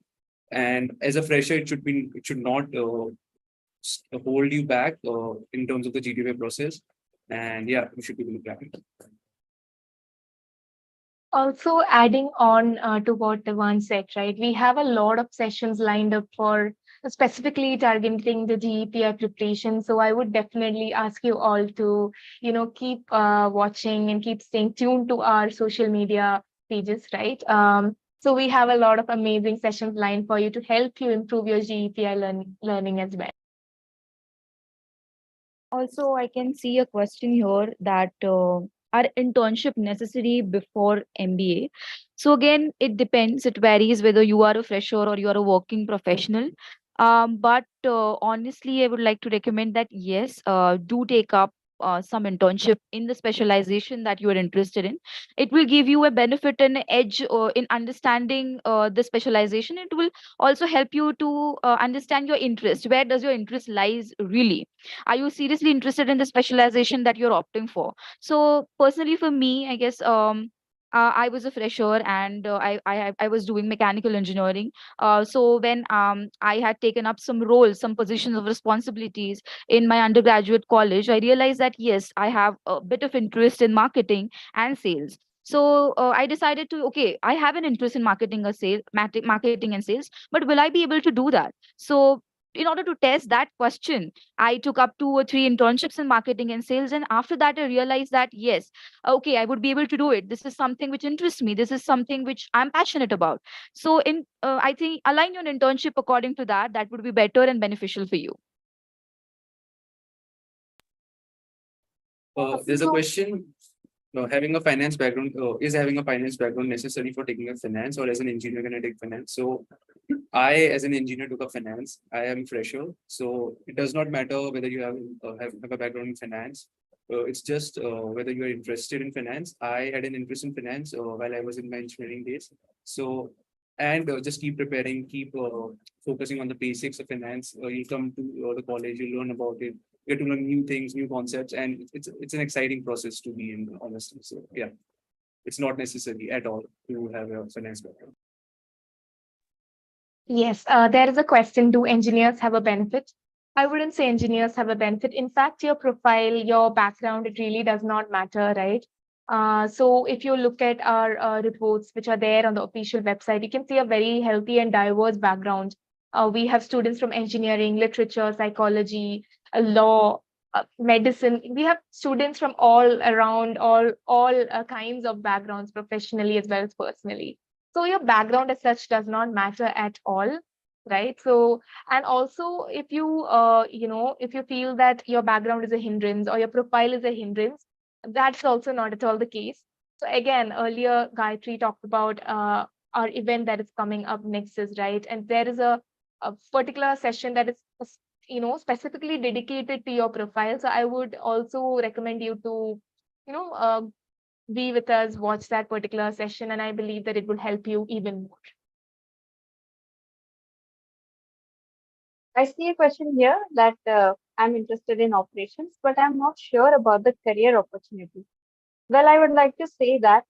And as a fresher, it should not hold you back in terms of the GDPI process. And yeah, we should be able to crack it. Also, adding on to what Devan said, right? We have a lot of sessions lined up for specifically targeting the GEPI preparation. So I would definitely ask you all to, keep watching and keep staying tuned to our social media pages, right? So we have a lot of amazing sessions lined for you to help you improve your GEPI learning as well. Also, I can see a question here that are internship necessary before MBA? So again, it depends. It varies whether you are a fresher or you are a working professional. But honestly, I would like to recommend that yes, do take up some internship in the specialization that you are interested in. It will give you a benefit and edge in understanding the specialization. It will also help you to understand your interest. Where does your interest lies really? Are you seriously interested in the specialization that you're opting for? So personally for me, I guess I was a fresher and I was doing mechanical engineering. So when I had taken up some roles, some positions of responsibilities in my undergraduate college, I realized that yes, I have a bit of interest in marketing and sales. So I decided to, okay, I have an interest in marketing or sales, marketing and sales, but will I be able to do that? So in order to test that question, I took up 2 or 3 internships in marketing and sales. And after that, I realized that, yes, okay, I would be able to do it. This is something which interests me. This is something which I'm passionate about. So, I think align your internship according to that. That would be better and beneficial for you. There's a question. Having a finance background, is having a finance background necessary for taking a finance, or as an engineer can I take finance? So I, as an engineer, took a finance. I am fresher, so it does not matter whether you have a background in finance. It's just whether you are interested in finance. I had an interest in finance while I was in my engineering days. So, and just keep preparing, keep focusing on the basics of finance. You come to the college, you learn about it, get to learn new things, new concepts, and it's an exciting process to be in, honestly. So yeah, it's not necessary at all to have a finance background. Yes, there is a question, do engineers have a benefit? I wouldn't say engineers have a benefit. In fact, your profile, your background, it really does not matter, right? So if you look at our reports, which are there on the official website, you can see a very healthy and diverse background. We have students from engineering, literature, psychology, law, medicine. We have students from all around, all kinds of backgrounds, professionally as well as personally. So your background as such does not matter at all, right? So, and also if you if you feel that your background is a hindrance or your profile is a hindrance, that's also not at all the case. So again, earlier Gayatri talked about our event that is coming up next is right, and there is a particular session that is specifically dedicated to your profile. So I would also recommend you to you know uh, be with us, watch that particular session, and I believe that it will help you even more. I see a question here that I'm interested in operations, but I'm not sure about the career opportunity. Well, I would like to say that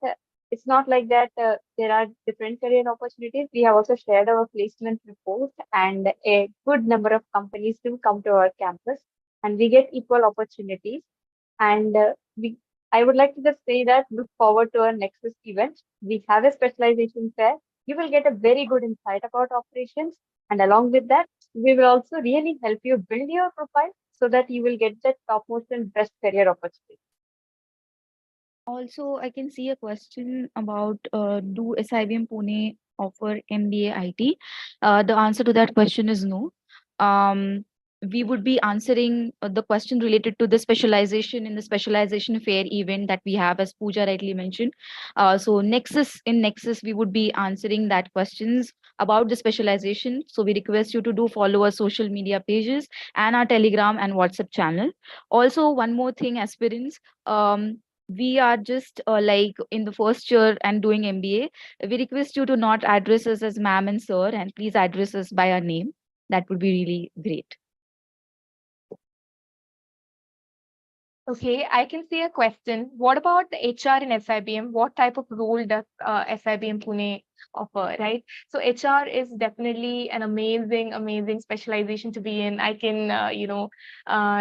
it's not like that there are different career opportunities. We have also shared our placement report, and a good number of companies do come to our campus, and we get equal opportunities. And I would like to just say that look forward to our Nexus event. We have a specialization fair. You will get a very good insight about operations. And along with that, we will also really help you build your profile so that you will get the topmost and best career opportunity. Also, I can see a question about do SIBM Pune offer MBA IT? The answer to that question is no. Um, we would be answering the question related to the specialization in the specialization fair event that we have, as Pooja rightly mentioned. So Nexus, we would be answering that questions about the specialization. So we request you to do follow our social media pages and our Telegram and WhatsApp channel. Also, one more thing, aspirants. We are just like in the first year and doing MBA. We request you to not address us as ma'am and sir, and please address us by our name. That would be really great. Okay, I can see a question. What about the HR in SIBM? What type of role does SIBM Pune offer, right? So HR is definitely an amazing specialization to be in. I can,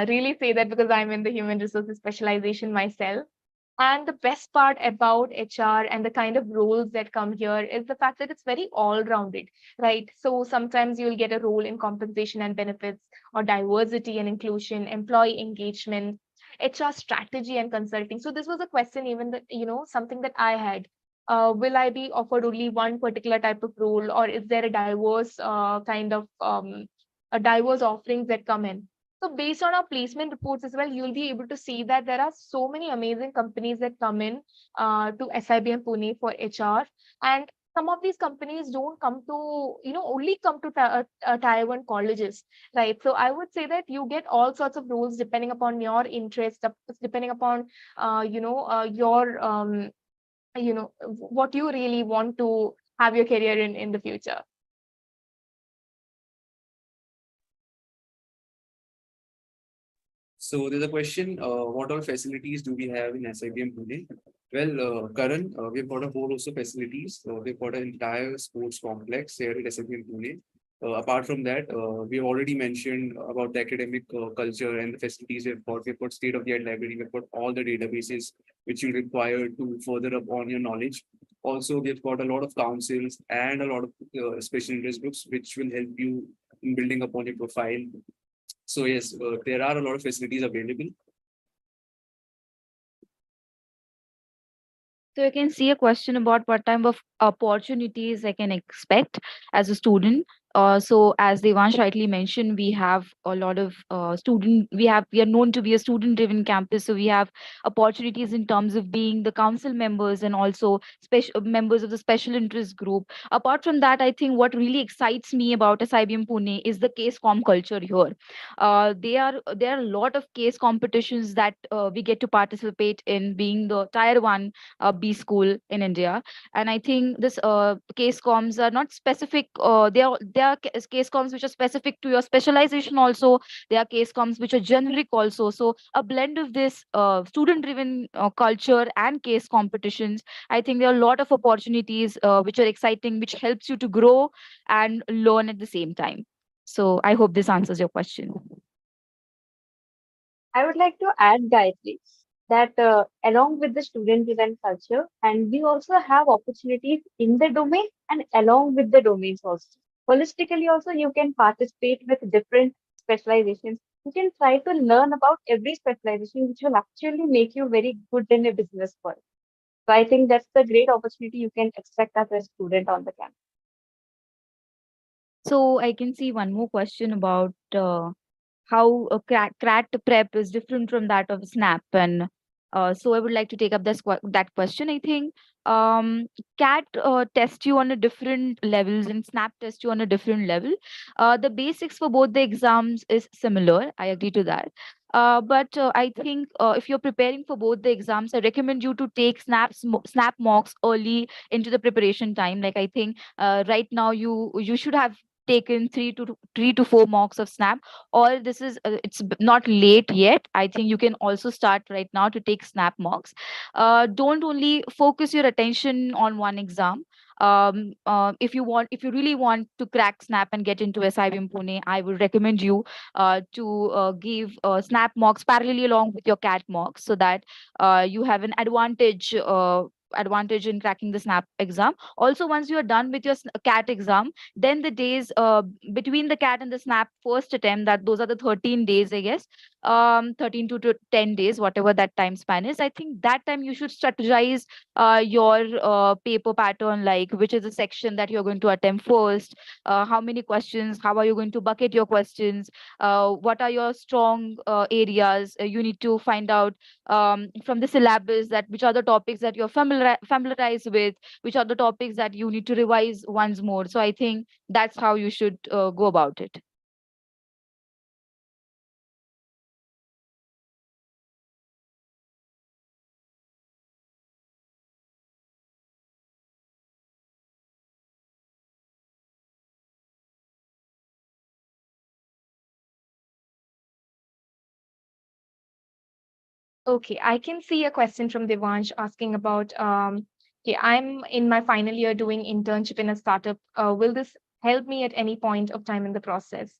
really say that because I'm in the human resources specialization myself. And the best part about HR and the kind of roles that come here is the fact that it's very all-rounded, right? So sometimes you'll get a role in compensation and benefits, or diversity and inclusion, employee engagement, HR strategy and consulting. So this was a question, even that, something that I had. Will I be offered only one particular type of role, or is there a diverse kind of a diverse offerings that come in? So based on our placement reports as well, you'll be able to see that there are so many amazing companies that come in to SIBM Pune for HR. And some of these companies don't come to, only come to tier one colleges, right? So I would say that you get all sorts of roles depending upon your interest, depending upon, your, what you really want to have your career in the future. So there's a question, what all facilities do we have in SIBM Pune? Well, Karan, we've got a whole host of facilities. We've got an entire sports complex here at SIBM Pune. Apart from that, we've already mentioned about the academic culture and the facilities we've got. We've got state-of-the-art library. We've got all the databases which you require to further up on your knowledge. Also, we've got a lot of councils and a lot of special interest groups which will help you in building upon your profile. So yes, there are a lot of facilities available. So I can see a question about what type of opportunities I can expect as a student. So as Devansh rightly mentioned, we have a lot of we are known to be a student-driven campus. So we have opportunities in terms of being the council members and also special members of the special interest group. Apart from that, I think what really excites me about SIBM Pune is the case com culture here. There are a lot of case competitions that we get to participate in, being the tier one B school in India. And I think this case comms are not specific. They are case comms which are specific to your specialization. Also, there are case comms which are generic. Also, so a blend of this student-driven culture and case competitions. I think there are a lot of opportunities which are exciting, which helps you to grow and learn at the same time. So I hope this answers your question. I would like to add, Gayatri, that along with the student-driven culture, and we also have opportunities in the domain and along with the domains also. Holistically, also, you can participate with different specializations. You can try to learn about every specialization, which will actually make you very good in a business world. So I think that's the great opportunity you can expect as a student on the campus. So I can see one more question about how a CRAT prep is different from that of SNAP. And so I would like to take up that question. I think CAT test you on a different levels and SNAP test you on a different level. The basics for both the exams is similar. I agree to that. But I think if you're preparing for both the exams, I recommend you to take SNAP mocks early into the preparation time. Like I think right now you should have taken 3 to 4 mocks of SNAP, or this is not late yet. I think you can also start right now to take SNAP mocks. Don't only focus your attention on one exam. If you really want to crack SNAP and get into SIBM Pune, I would recommend you to give SNAP mocks parallelly along with your CAT mocks, so that you have an advantage in cracking the SNAP exam. Also, once you are done with your CAT exam, then the days between the CAT and the SNAP first attempt, that those are the 13 days, I guess, 13 to 10 days, whatever that time span is. I think that time you should strategize your paper pattern, like which is the section that you're going to attempt first, how many questions, how are you going to bucket your questions, what are your strong areas. You need to find out from the syllabus that which are the topics that you're familiarized with, which are the topics that you need to revise once more. So I think that's how you should go about it. Okay, I can see a question from Devansh asking about okay, I'm in my final year doing internship in a startup. Will this help me at any point of time in the process?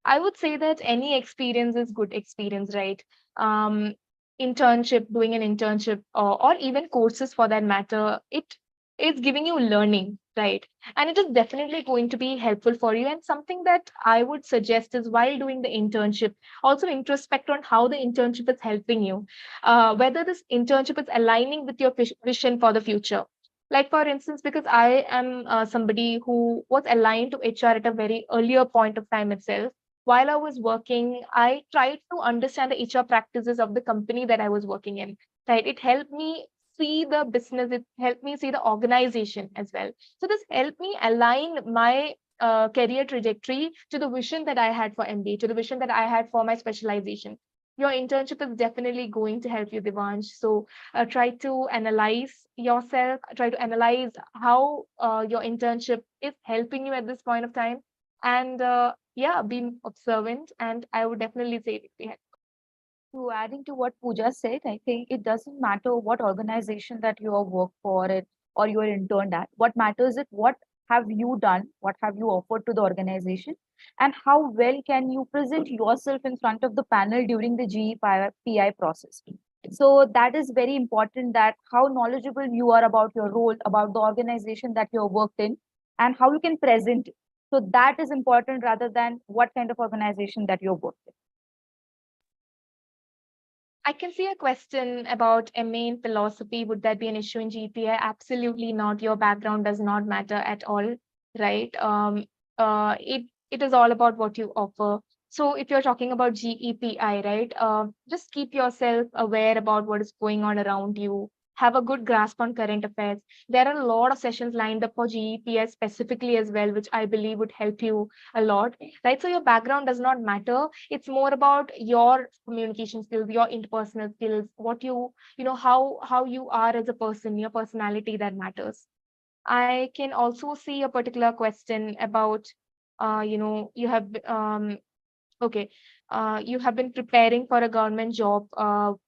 I would say that any experience is good experience, right? Um, Internship, doing an internship, or even courses for that matter, it is giving you learning, right? And it is definitely going to be helpful for you. And something that I would suggest is while doing the internship, also introspect on how the internship is helping you, whether this internship is aligning with your vision for the future. Like, for instance, because I am somebody who was aligned to HR at a very earlier point of time itself. While I was working, I tried to understand the HR practices of the company that I was working in. Right, it helped me see the business. It helped me see the organization as well. So this helped me align my career trajectory to the vision that I had for MBA, to the vision that I had for my specialization. Your internship is definitely going to help you, Devansh. So try to analyze yourself, try to analyze how your internship is helping you at this point of time. And yeah, be observant. And I would definitely say it be helpful. To adding to what Pooja said, I think it doesn't matter what organization that you are work for it or you are interned at. What matters is what have you done, what have you offered to the organization, and how well can you present yourself in front of the panel during the GEPI process. So that is very important, that how knowledgeable you are about your role, about the organization that you have worked in, and how you can present it. So that is important rather than what kind of organization that you've worked in. I can see a question about MA in philosophy. Would that be an issue in GPA? Absolutely not. Your background does not matter at all, right? It is all about what you offer. So if you're talking about GEPI, right, just keep yourself aware about what is going on around you. Have a good grasp on current affairs. There are a lot of sessions lined up for GEPI specifically as well, which I believe would help you a lot, right? So your background does not matter. It's more about your communication skills, your interpersonal skills, what you know, how you are as a person, your personality, that matters. I can also see a particular question about you have okay, you have been preparing for a government job,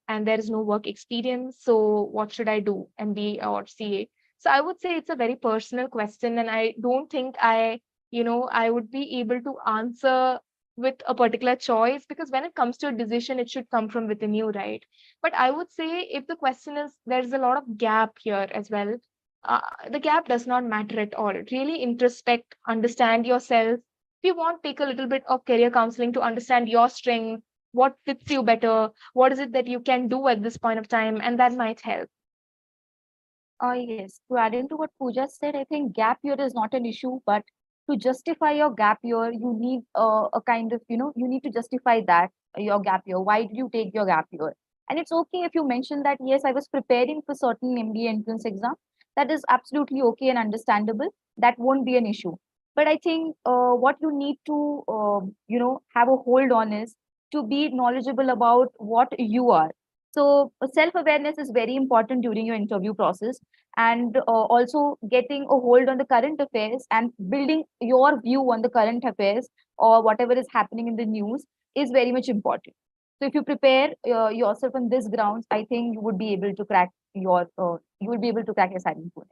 and there is no work experience. So what should I do, MBA or CA? So I would say it's a very personal question, and I don't think I would be able to answer with a particular choice, because when it comes to a decision, it should come from within you, right? But I would say if the question is, there's a lot of gap here as well. The gap does not matter at all. Really introspect, understand yourself. If you want, take a little bit of career counseling to understand your strength, what fits you better, what is it that you can do at this point of time, and that might help. Yes, to add into what Pooja said, I think gap year is not an issue, but to justify your gap year, you need a kind of, you need to justify that your gap year. Why did you take your gap year? And it's okay if you mention that, yes, I was preparing for certain MBA entrance exam. That is absolutely okay and understandable. That won't be an issue. But I think what you need to, have a hold on is to be knowledgeable about what you are. So self awareness is very important during your interview process, and also getting a hold on the current affairs and building your view on the current affairs or whatever is happening in the news is very much important. So if you prepare yourself on this grounds, I think you would be able to crack your SIBM Pune.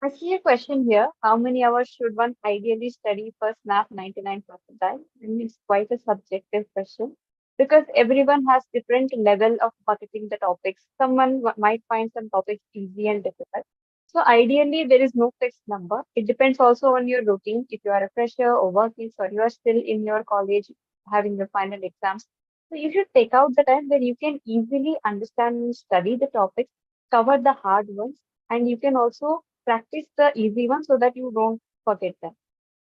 I see a question here. How many hours should one ideally study for SNAP 99 percentile? And it's quite a subjective question because everyone has different level of bucketing the topics. Someone might find some topics easy and difficult. So ideally, there is no fixed number. It depends also on your routine. If you are a fresher or working, or you are still in your college having your final exams. So you should take out the time where you can easily understand and study the topics, cover the hard ones, and you can also practice the easy ones so that you don't forget them.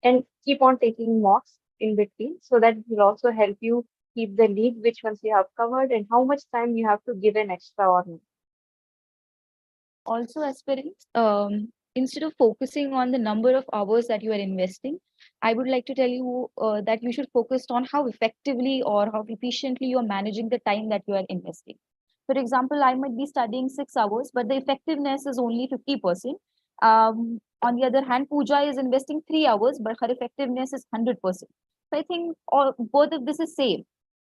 And keep on taking mocks in between so that it will also help you keep the lead, which ones you have covered and how much time you have to give an extra or not. Also, aspirants, instead of focusing on the number of hours that you are investing, I would like to tell you that you should focus on how effectively or how efficiently you are managing the time that you are investing. For example, I might be studying 6 hours, but the effectiveness is only 50%. On the other hand, Pooja is investing 3 hours, but her effectiveness is 100%. So I think both of this is same.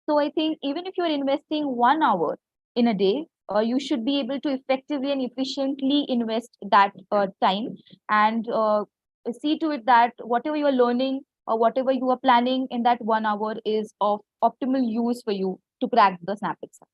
So I think even if you're investing 1 hour in a day, you should be able to effectively and efficiently invest that time, and see to it that whatever you are learning or whatever you are planning in that 1 hour is of optimal use for you to crack the snap exam.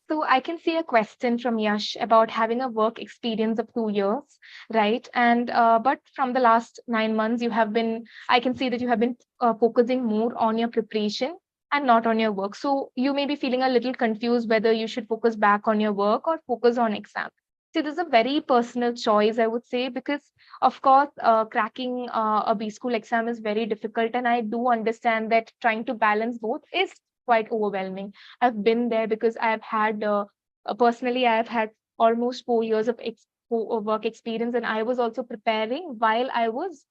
So I can see a question from Yash about having a work experience of 2 years, right? And but from the last 9 months, you have been. I can see that you have been focusing more on your preparation and not on your work. So you may be feeling a little confused whether you should focus back on your work or focus on exam. See, this is a very personal choice, I would say, because of course, cracking a B school exam is very difficult, and I do understand that trying to balance both is quite overwhelming. I've been there because I've had personally, I've had almost 4 years of work experience, and I was also preparing while I was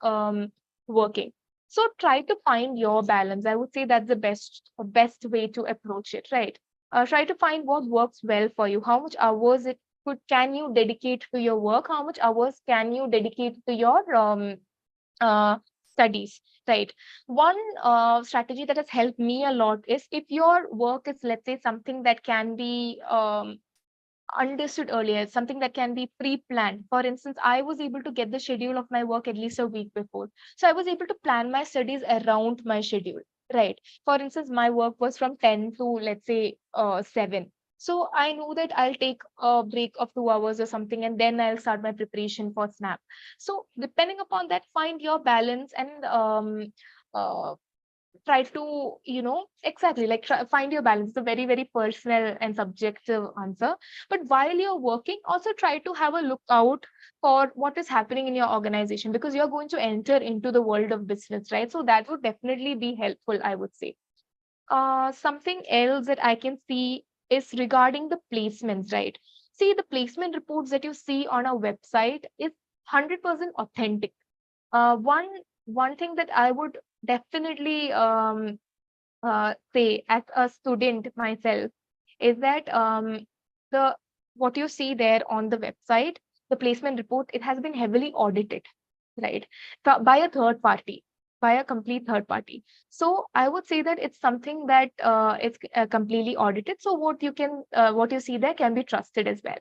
working. So try to find your balance. I would say that's the best way to approach it, right? Try to find what works well for you. How much hours it could can you dedicate to your work? How much hours can you dedicate to your uh, studies, right? One strategy that has helped me a lot is if your work is, let's say, something that can be understood earlier, something that can be pre-planned. For instance, I was able to get the schedule of my work at least a week before. So I was able to plan my studies around my schedule, right? For instance, my work was from 10 to, let's say, 7. So I know that I'll take a break of 2 hours or something, and then I'll start my preparation for SNAP. So depending upon that, find your balance and uh, try to exactly like find your balance. It's a very very personal and subjective answer, but while you're working, also try to have a look out for what is happening in your organization, because you're going to enter into the world of business, right? So that would definitely be helpful, I would say. Something else that I can see is regarding the placements, right? See, the placement reports that you see on a website is 100% authentic. One thing that I would definitely say as a student myself is that the what you see there on the website, the placement report, it has been heavily audited, right? By a third party, by a complete third party. So I would say that it's something that it's completely audited. So what you see there can be trusted as well.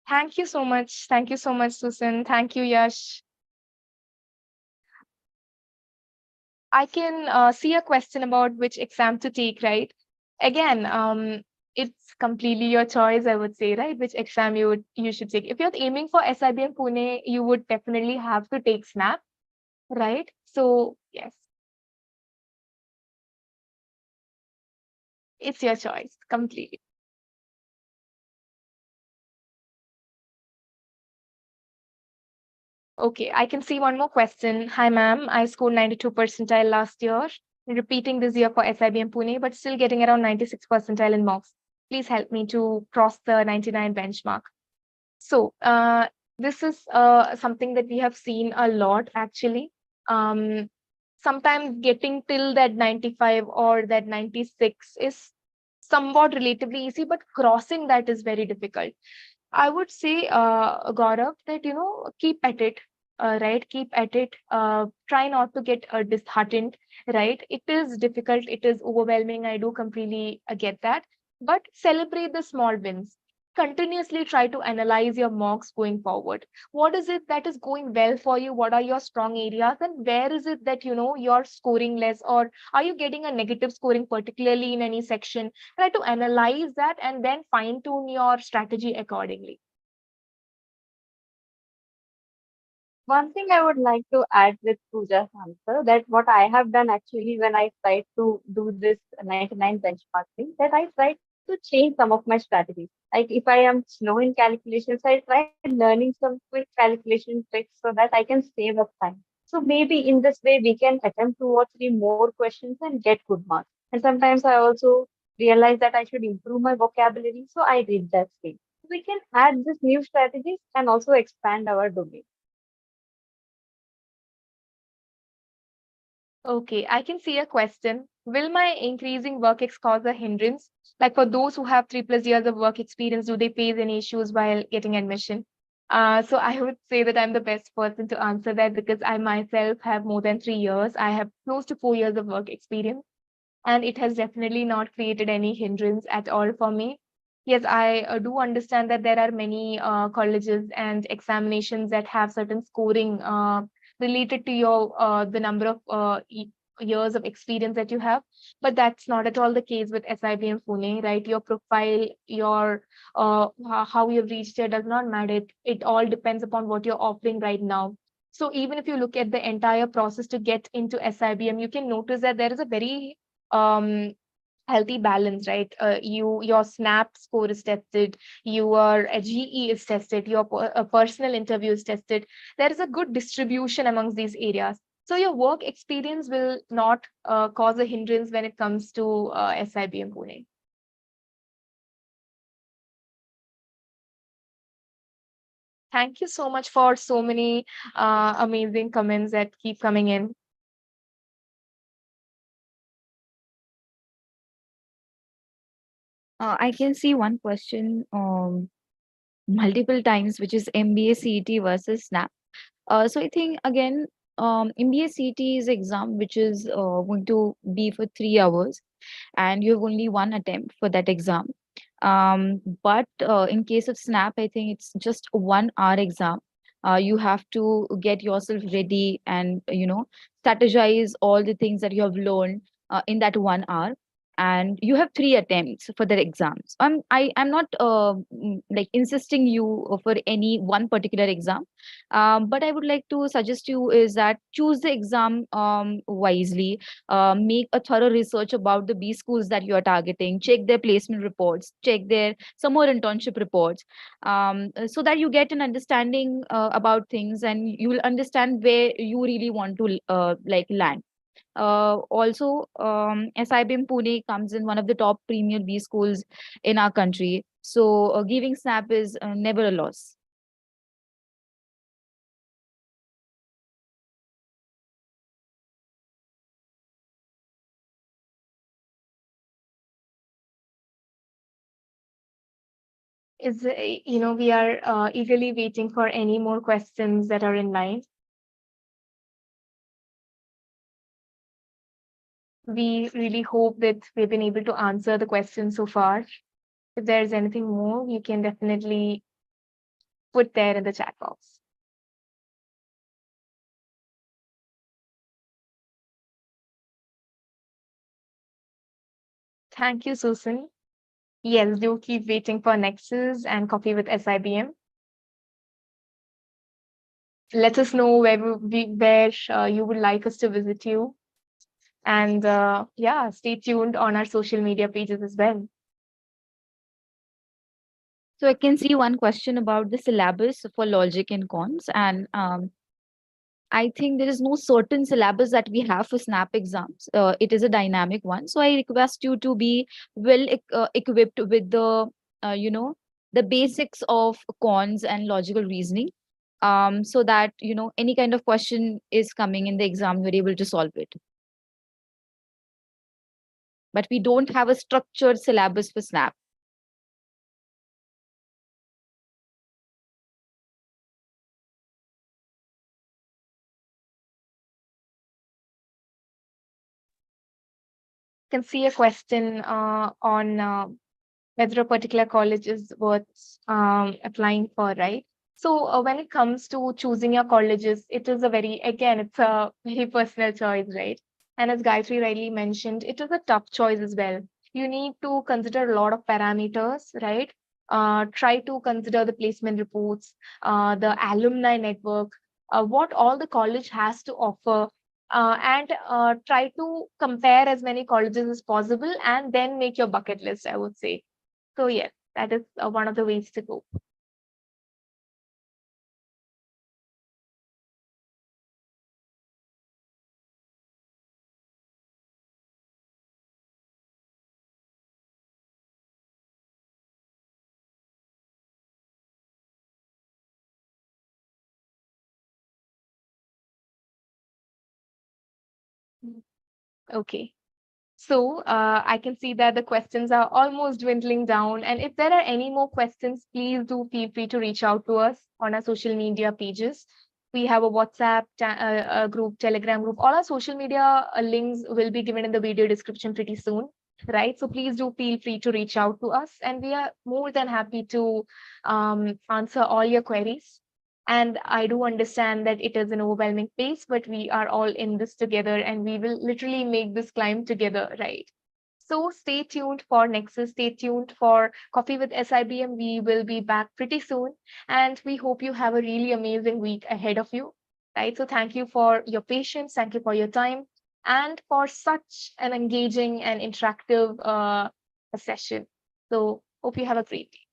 Thank you so much. Thank you so much, Susan. Thank you, Yash. I can see a question about which exam to take, right? Again, it's completely your choice, I would say, right? Which exam you should take. If you're aiming for SIBM Pune, you would definitely have to take SNAP, right? So yes, it's your choice completely. Okay, I can see one more question. Hi, ma'am. I scored 92 percentile last year, repeating this year for SIBM Pune, but still getting around 96 percentile in mocks. Please help me to cross the 99 benchmark. So this is something that we have seen a lot actually. Sometimes getting till that 95 or that 96 is somewhat relatively easy, but crossing that is very difficult. I would say, Gaurav, that keep at it, right? Keep at it. Try not to get disheartened, right? It is difficult. It is overwhelming. I do completely get that, but celebrate the small wins. Continuously try to analyze your mocks going forward. What is it that is going well for you? What are your strong areas, and where is it that you're scoring less, or are you getting a negative scoring, particularly in any section? Try to analyze that and then fine tune your strategy accordingly. One thing I would like to add with Pooja's answer, that what I have done actually when I tried to do this 99 benchmark thing, that I tried to change some of my strategies. Like if I am slow in calculations, I tried learning some quick calculation tricks so that I can save up time. So maybe in this way we can attempt 2 or 3 more questions and get good marks. And sometimes I also realized that I should improve my vocabulary, so I did that thing. we can add these new strategies and also expand our domain. Okay, I can see a question. Will my increasing work cause a hindrance? Like for those who have 3+ years of work experience, do they face any issues while getting admission? So I would say that I'm the best person to answer that because I myself have more than 3 years. I have close to 4 years of work experience, and it has definitely not created any hindrance at all for me. Yes, I do understand that there are many colleges and examinations that have certain scoring related to your the number of years of experience that you have, but that's not at all the case with SIBM Pune, right? Your profile, your how you've reached here does not matter. It all depends upon what you're offering right now. So even if you look at the entire process to get into SIBM, you can notice that there is a very um healthy balance, right? Your snap score is tested, your GE is tested, your personal interview is tested. There is a good distribution amongst these areas, so your work experience will not cause a hindrance when it comes to SIBM Pune. Thank you so much for so many amazing comments that keep coming in. I can see one question multiple times, which is MBA CET versus SNAP. So I think again, MBA CET is exam which is going to be for 3 hours, and you have only one attempt for that exam. But in case of SNAP, I think it's just 1 hour exam. You have to get yourself ready and strategize all the things that you have learned in that 1 hour, and you have 3 attempts for the exams. I'm not like insisting you for any one particular exam, but I would like to suggest you is that choose the exam wisely. Make a thorough research about the B schools that you are targeting, check their placement reports, check their summer internship reports, so that you get an understanding about things and you will understand where you really want to like land. Also, SIBM Pune comes in one of the top premier B schools in our country. So giving SNAP is never a loss. We are eagerly waiting for any more questions that are in line. We really hope that we've been able to answer the questions so far. If there's anything more, you can definitely put there in the chat box. Thank you, Susan. Yes, do keep waiting for Nexus and Coffee with SIBM. Let us know where you would like us to visit you. And yeah, stay tuned on our social media pages as well. So I can see one question about the syllabus for logic and cons, and I think there is no certain syllabus that we have for SNAP exams. It is a dynamic one. So I request you to be well equipped with the basics of cons and logical reasoning, so that, any kind of question is coming in the exam, you're able to solve it. But we don't have a structured syllabus for SNAP. Can see a question on whether a particular college is worth applying for, right? So when it comes to choosing your colleges, it is it's a very personal choice, right? And as Gayatri rightly mentioned, it is a tough choice as well. You need to consider a lot of parameters, right? Try to consider the placement reports, the alumni network, what all the college has to offer, and try to compare as many colleges as possible and then make your bucket list, I would say. So yes, that is one of the ways to go. Okay. So I can see that the questions are almost dwindling down. And if there are any more questions, please do feel free to reach out to us on our social media pages. We have a WhatsApp group, Telegram group. All our social media links will be given in the video description pretty soon, right? So please do feel free to reach out to us, and we are more than happy to answer all your queries. And I do understand that it is an overwhelming pace, but we are all in this together and we will literally make this climb together, right? So stay tuned for Nexus, stay tuned for Coffee with SIBM. We will be back pretty soon. And we hope you have a really amazing week ahead of you, right? So thank you for your patience, thank you for your time, and for such an engaging and interactive session. So hope you have a great day.